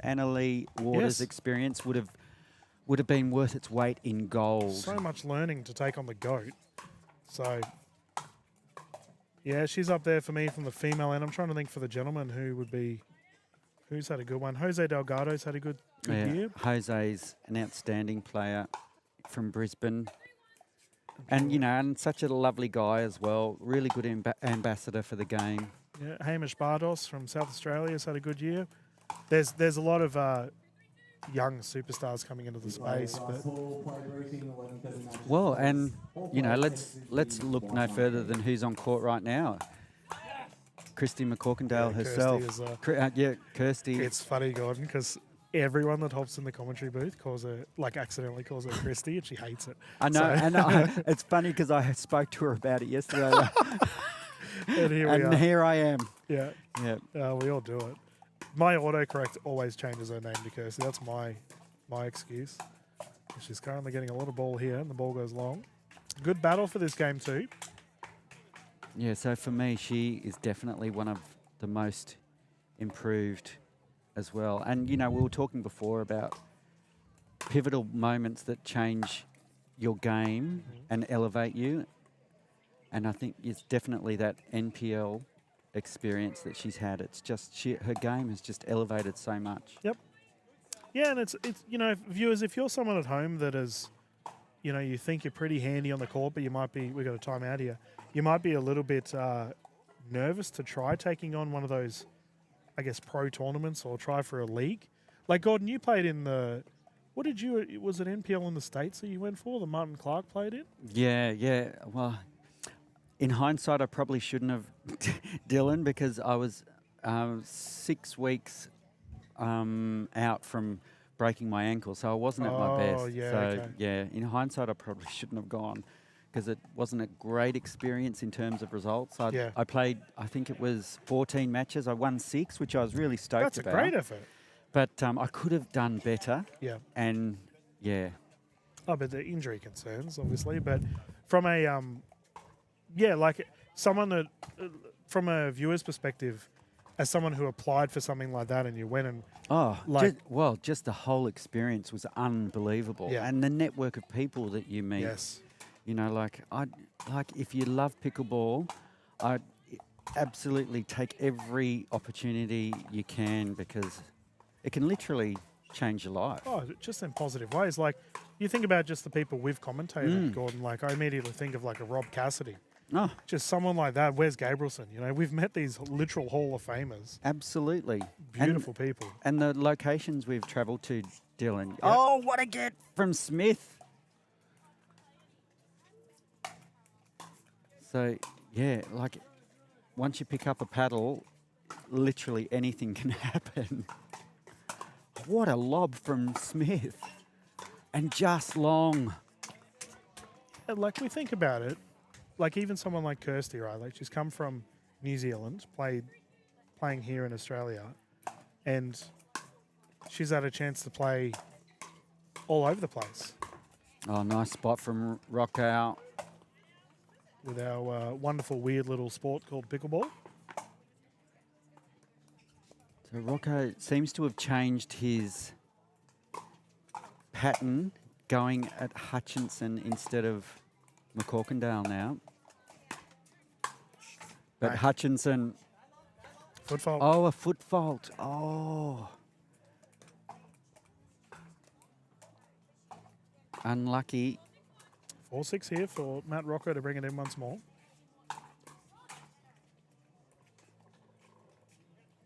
Annalee Waters experience would have been worth its weight in gold. So much learning to take on the GOAT. So, yeah, she's up there for me from the female end. I'm trying to think for the gentleman who's had a good one. Jose Delgado's had a good year. Jose's an outstanding player from Brisbane. And, and such a lovely guy as well. Really good ambassador for the game. Yeah, Hamish Bardos from South Australia has had a good year. There's a lot of young superstars coming into the space. But well, and let's look no further than who's on court right now. Kirsty McCorkindale herself. Kirsty. It's funny, Gordon, because everyone that hops in the commentary booth accidentally calls her Christy, and she hates it. I know, it's funny because I spoke to her about it yesterday. And here I am. Yeah. Yeah. We all do it. My autocorrect always changes her name to Kirsty. That's my excuse. She's currently getting a lot of ball here, and the ball goes long. Good battle for this game too. Yeah, so for me, she is definitely one of the most improved as well. And, we were talking before about pivotal moments that change your game and elevate you. And I think it's definitely that NPL experience that she's had. It's just her game has just elevated so much. Yep. Yeah, and it's viewers, if you're someone at home that is, you think you're pretty handy on the court, but you might be, we've got a timeout here, you might be a little bit nervous to try taking on one of those, I guess, pro tournaments or try for a league. Like, Gordon, you played in was it NPL in the States that you went for, the Martin Clark played in? Yeah. Well, in hindsight, I probably shouldn't have, Dylan, because I was 6 weeks out from breaking my ankle, so I wasn't at my best. Yeah, so, okay. yeah, in hindsight, I probably shouldn't have gone because it wasn't a great experience in terms of results. I played, I think it was 14 matches. I won 6, which I was really stoked about. That's a great effort. But I could have done better. Yeah. And, yeah. Oh, but the injury concerns, obviously. But from a, like someone that, from a viewer's perspective, as someone who applied for something like that and you went and... just the whole experience was unbelievable. Yeah. And the network of people that you meet. Yes. If you love pickleball, I'd absolutely take every opportunity you can because it can literally change your life. Oh, just in positive ways. Like, you think about just the people we've commentated, Gordon, like I immediately think of like a Rob Cassidy. Oh, Just someone like that. Wes Gabrielson, we've met these literal Hall of Famers. absolutely. Beautiful people. And the locations we've travelled to, Dylan. Yep. Oh, what a get from Smith. So, yeah, like once you pick up a paddle, literally anything can happen. What a lob from Smith. And just long. And like, we think about it, like even someone like Kirsty, right? Like, she's come from New Zealand, playing here in Australia, and she's had a chance to play all over the place Oh, nice spot from Rockout. with our wonderful, weird little sport called pickleball. So Rocco seems to have changed his pattern going at Hutchinson instead of McCorkindale now. But Right. Hutchinson, Foot fault. oh, a foot fault. Oh. Unlucky. 4-6 here for Matt Rocco to bring it in once more.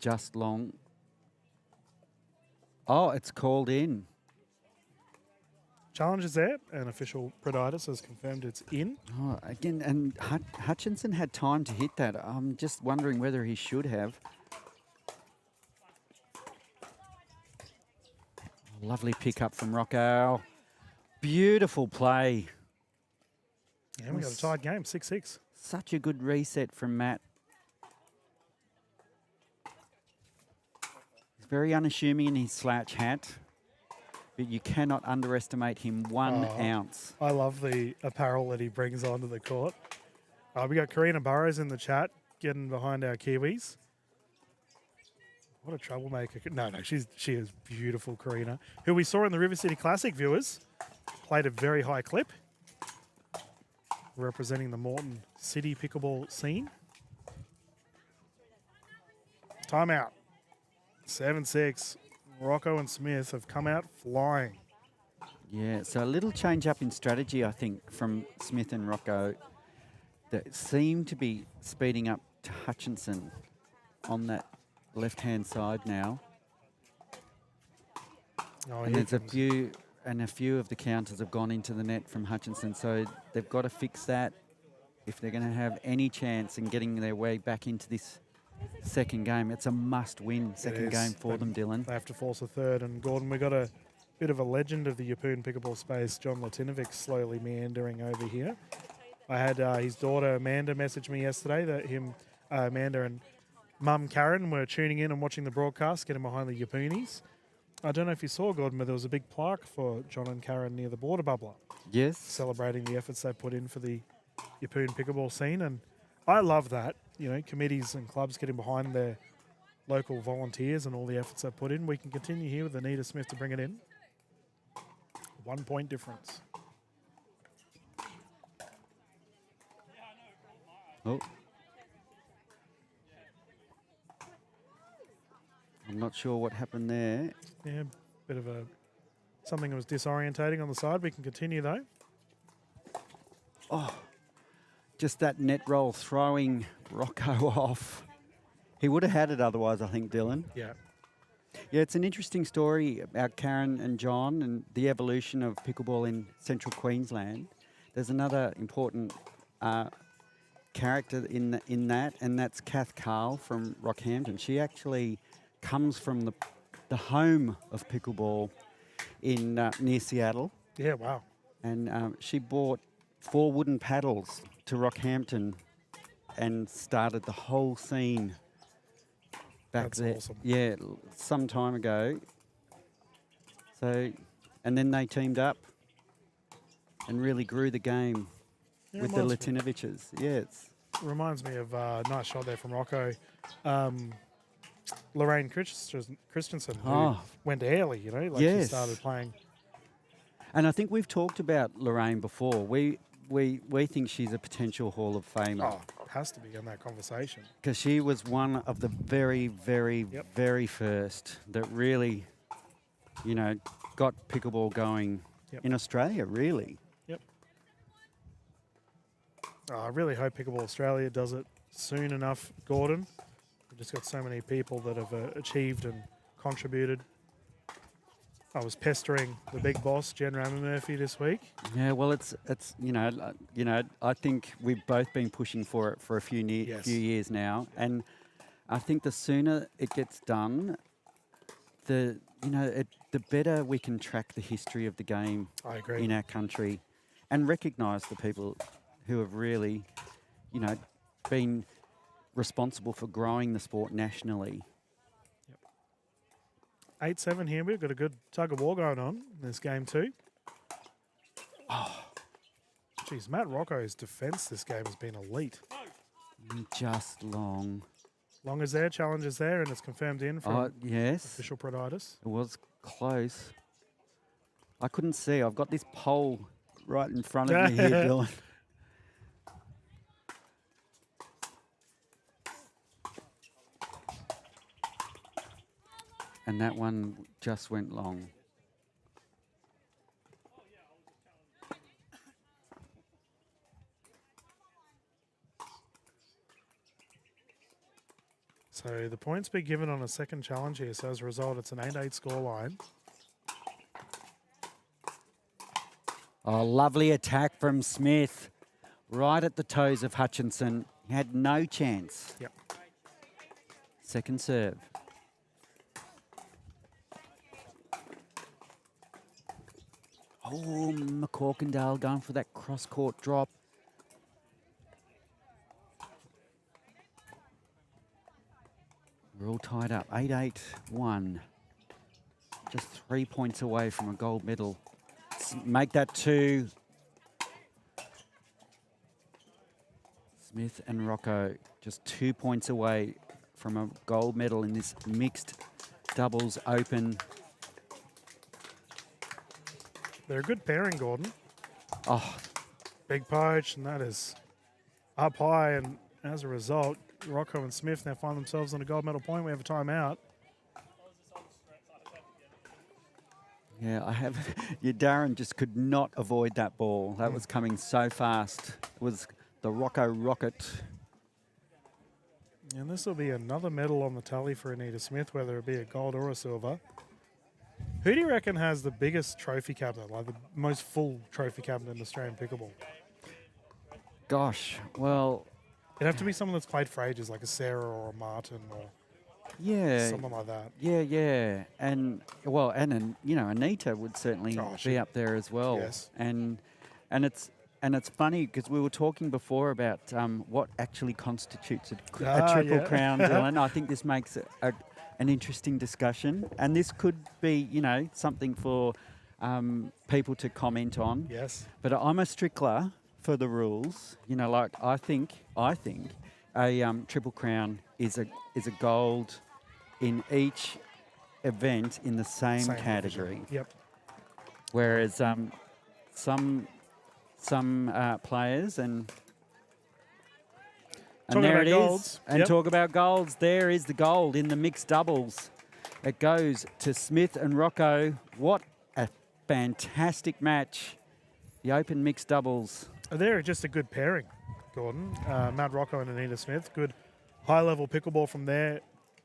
Just long. Oh, it's called in. Challenge is there, and official Proditis has confirmed it's in. Oh, again, and Hutchinson had time to hit that. I'm just wondering whether he should have. Lovely pickup from Rocco. Beautiful play. Yeah, we got a tied game, 6-6. Such a good reset from Matt. He's very unassuming in his slouch hat, but you cannot underestimate him 1 ounce. I love the apparel that he brings onto the court. We got Karina Burrows in the chat, getting behind our Kiwis. What a troublemaker. No, she is beautiful, Karina, who we saw in the River City Classic, viewers. Played a very high clip, representing the Moreton City pickleball scene. Timeout. 7-6. Rocco and Smith have come out flying. Yeah, so a little change up in strategy, I think, from Smith and Rocco that seem to be speeding up to Hutchinson on that left-hand side now. Oh, And there's a few of the counters have gone into the net from Hutchinson, so they've got to fix that if they're going to have any chance in getting their way back into this second game. It's a must-win second game for them, Dylan. They have to force a third. And Gordon, we got a bit of a legend of the Yeppoon pickleball space, John Latinovic, slowly meandering over here. I had his daughter Amanda message me yesterday that Amanda and Mum Karen were tuning in and watching the broadcast, getting behind the Yeppoonies. I don't know if you saw, Gordon, but there was a big plaque for John and Karen near the border bubbler, Yes. celebrating the efforts they put in for the Yeppoon pickleball scene. And I love that, committees and clubs getting behind their local volunteers and all the efforts they put in. We can continue here with Anita Smith to bring it in. 1 point difference. Oh. I'm not sure what happened there. Yeah, bit of something that was disorientating on the side. We can continue though. Just that net roll throwing Rocco off. He would have had it otherwise, I think, Dylan. Yeah. Yeah, it's an interesting story about Karen and John and the evolution of pickleball in central Queensland. There's another important character in that, and that's Kath Carl from Rockhampton. She actually comes from the home of pickleball in near Seattle, Yeah, wow. and she bought 4 wooden paddles to Rockhampton and started the whole scene back That's there. awesome. Yeah, some time ago. So, and then they teamed up and really grew the game It with the reminds me- Latinovic's. Yeah, it's Reminds me of a nice shot there from Rocco. Lorraine Christensen, who Oh. went to Airlie, you know, like she Yes. started playing. and I think we've talked about Lorraine before. We think she's a potential Hall of Famer Oh, has to be in that conversation. because she was one of the very, very, Yep. very first that really, got pickleball going Yep. in Australia, really. Yep. I really hope Pickleball Australia does it soon enough, Gordon. We've just got so many people that have achieved and contributed. I was pestering the big boss, Jen Ramamurphy, this week. Yeah, well, it's I think we've both been pushing for it for a few Yes. years now, and I think the sooner it gets done, the better we can track the history of the game I agree. in our country, and recognise the people who have really, been responsible for growing the sport nationally. 8-7 here. We've got a good tug of war going on in this game too. Geez, Matt Rocco's defence this game has been elite. Just long. Long as their challenge is there and it's confirmed in from Oh, yes. official Proditis. It was close. I couldn't see. I've got this pole right in front of me here, Dylan. And that one just went long. So the points be given on a second challenge here. So as a result, it's an 8-8 scoreline. Oh, lovely attack from Smith. Right at the toes of Hutchinson. He had no chance. Yep. Second serve. Oh, McCorkindale going for that cross-court drop. We're all tied up. 8-8-1. Just 3 points away from a gold medal. Make that 2. Smith and Rocco just 2 points away from a gold medal in this mixed doubles open. They're a good pairing, Gordon. Oh, Big poach, and that is up high. And as a result, Rocco and Smith now find themselves on a gold medal point. We have a timeout. yeah, I have. Yeah, Darren just could not avoid that ball. That was coming so fast. It was the Rocco rocket. And this will be another medal on the tally for Anita Smith, whether it be a gold or a silver. Who do you reckon has the biggest trophy cabinet, like the most full trophy cabinet in Australian pickleball? Gosh, well, It'd have to be someone that's played for ages, like a Sarah or a Martin or yeah. someone like that. Yeah, and well, and Anita would certainly Oh, be she- up there as well. Yes. And it's funny because we were talking before about what actually constitutes a triple yeah. crown, Dylan. I think this makes an interesting discussion, and this could be something for people to comment on. Yes. But I'm a stickler for the rules. Like I think a triple crown is a gold in each event in the same category. division. Yep. Whereas some players and And Talking there about it is. golds. And Yep. talk about golds. There is the gold in the mixed doubles. It goes to Smith and Rocco. What a fantastic match. The open mixed doubles. They're just a good pairing, Gordon. Matt Rocco and Anita Smith. Good high-level pickleball from their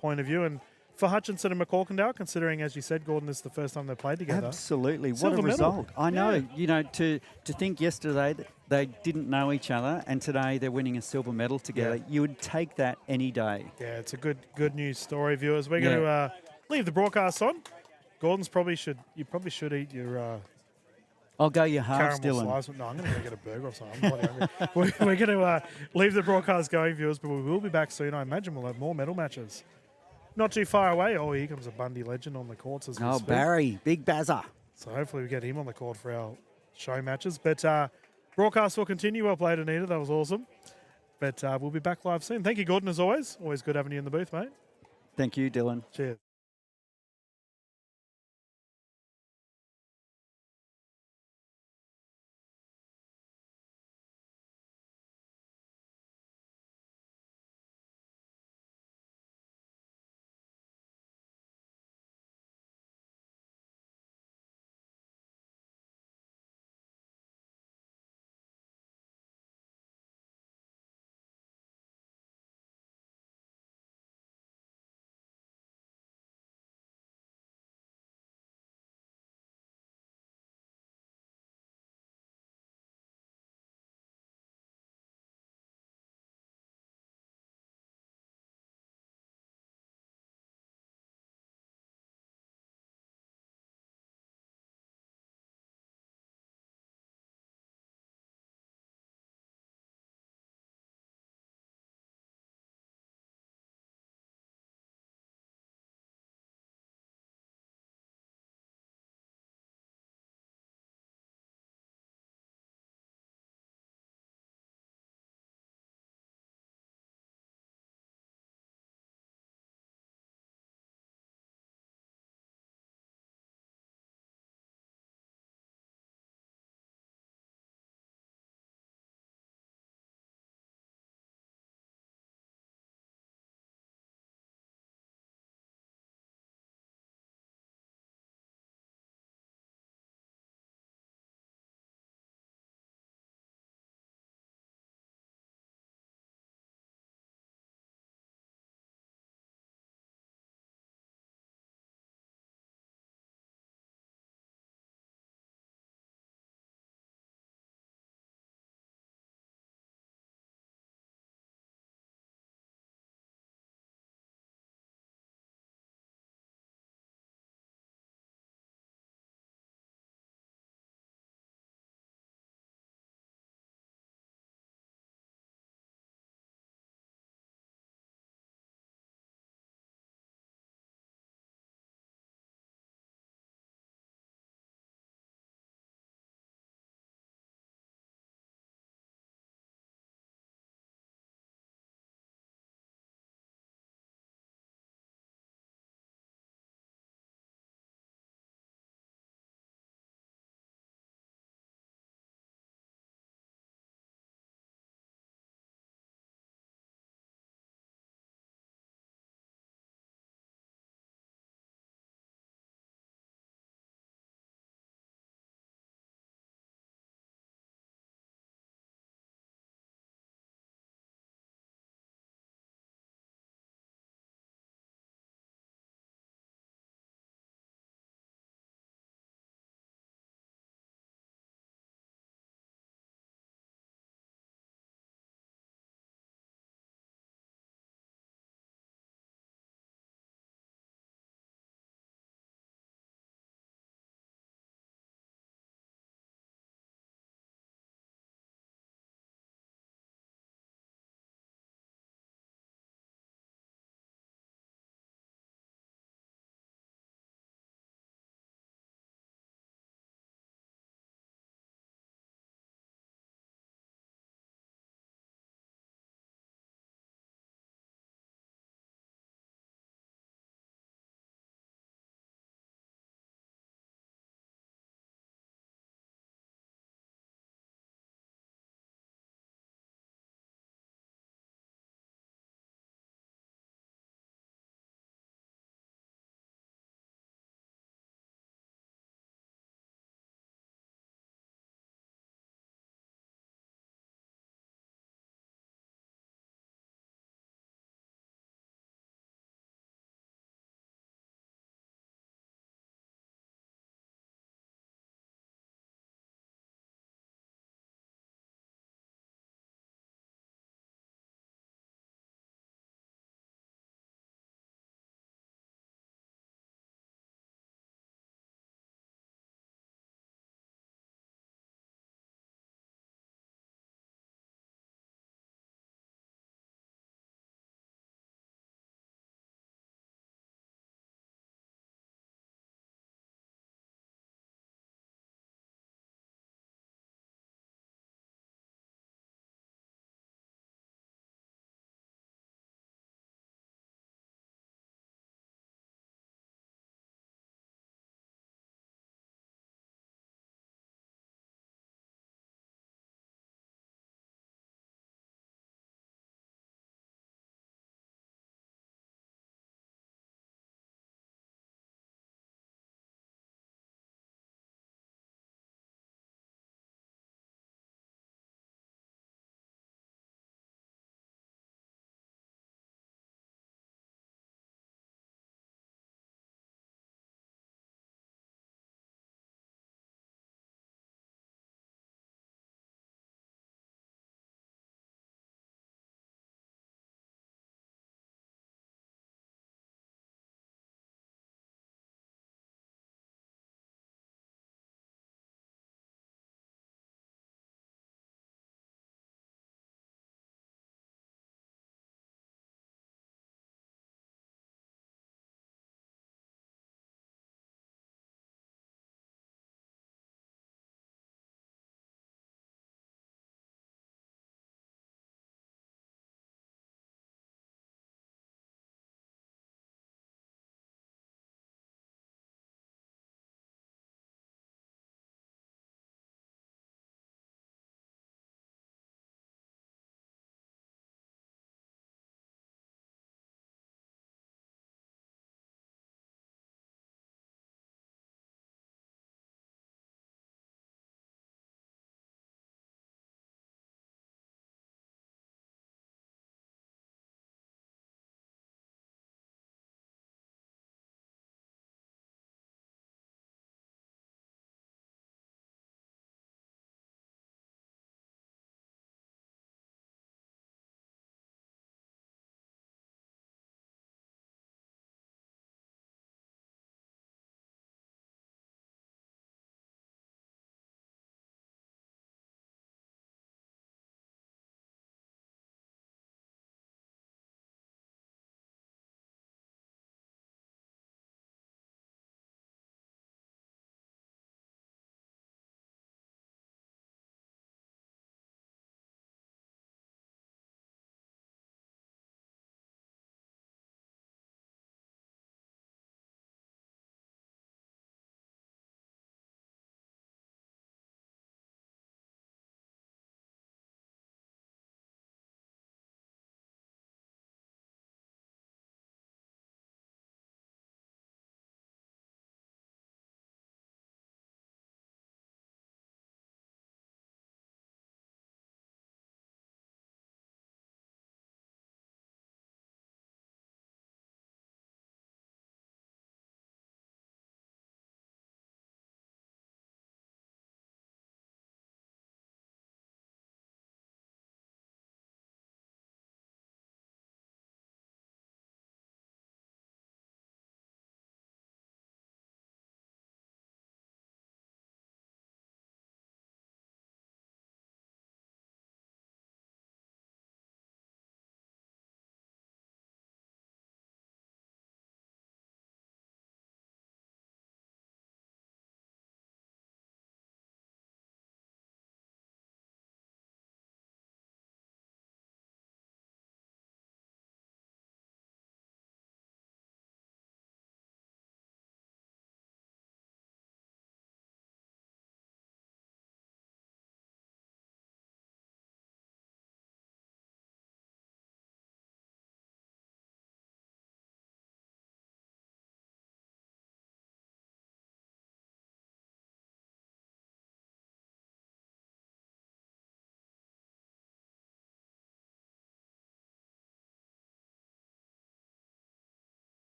point of view. And for Hutchinson and McCorkindale, considering, as you said, Gordon, this is the first time they played together. Absolutely. What Silver a medal. result. I know. Yeah. You know, to think yesterday that they didn't know each other and today they're winning a silver medal together. Yeah. You would take that any day. Yeah, it's a good news story, viewers. We're going to leave the broadcast on. Gordon's you probably should eat your I'll go your halves, caramel Dylan. slice. No, I'm going to go get a burger or something. I'm bloody hungry. We're going to leave the broadcast going, viewers, but we will be back soon. I imagine we'll have more medal matches. Not too far away. Oh, here comes a Bundy legend on the courts as we Oh, speak. Barry, big bazzer. So hopefully we get him on the court for our show matches. But broadcast will continue. Well played, Anita. That was awesome. But we'll be back live soon. Thank you, Gordon, as always. Always good having you in the booth, mate. Thank you, Dylan. Cheers.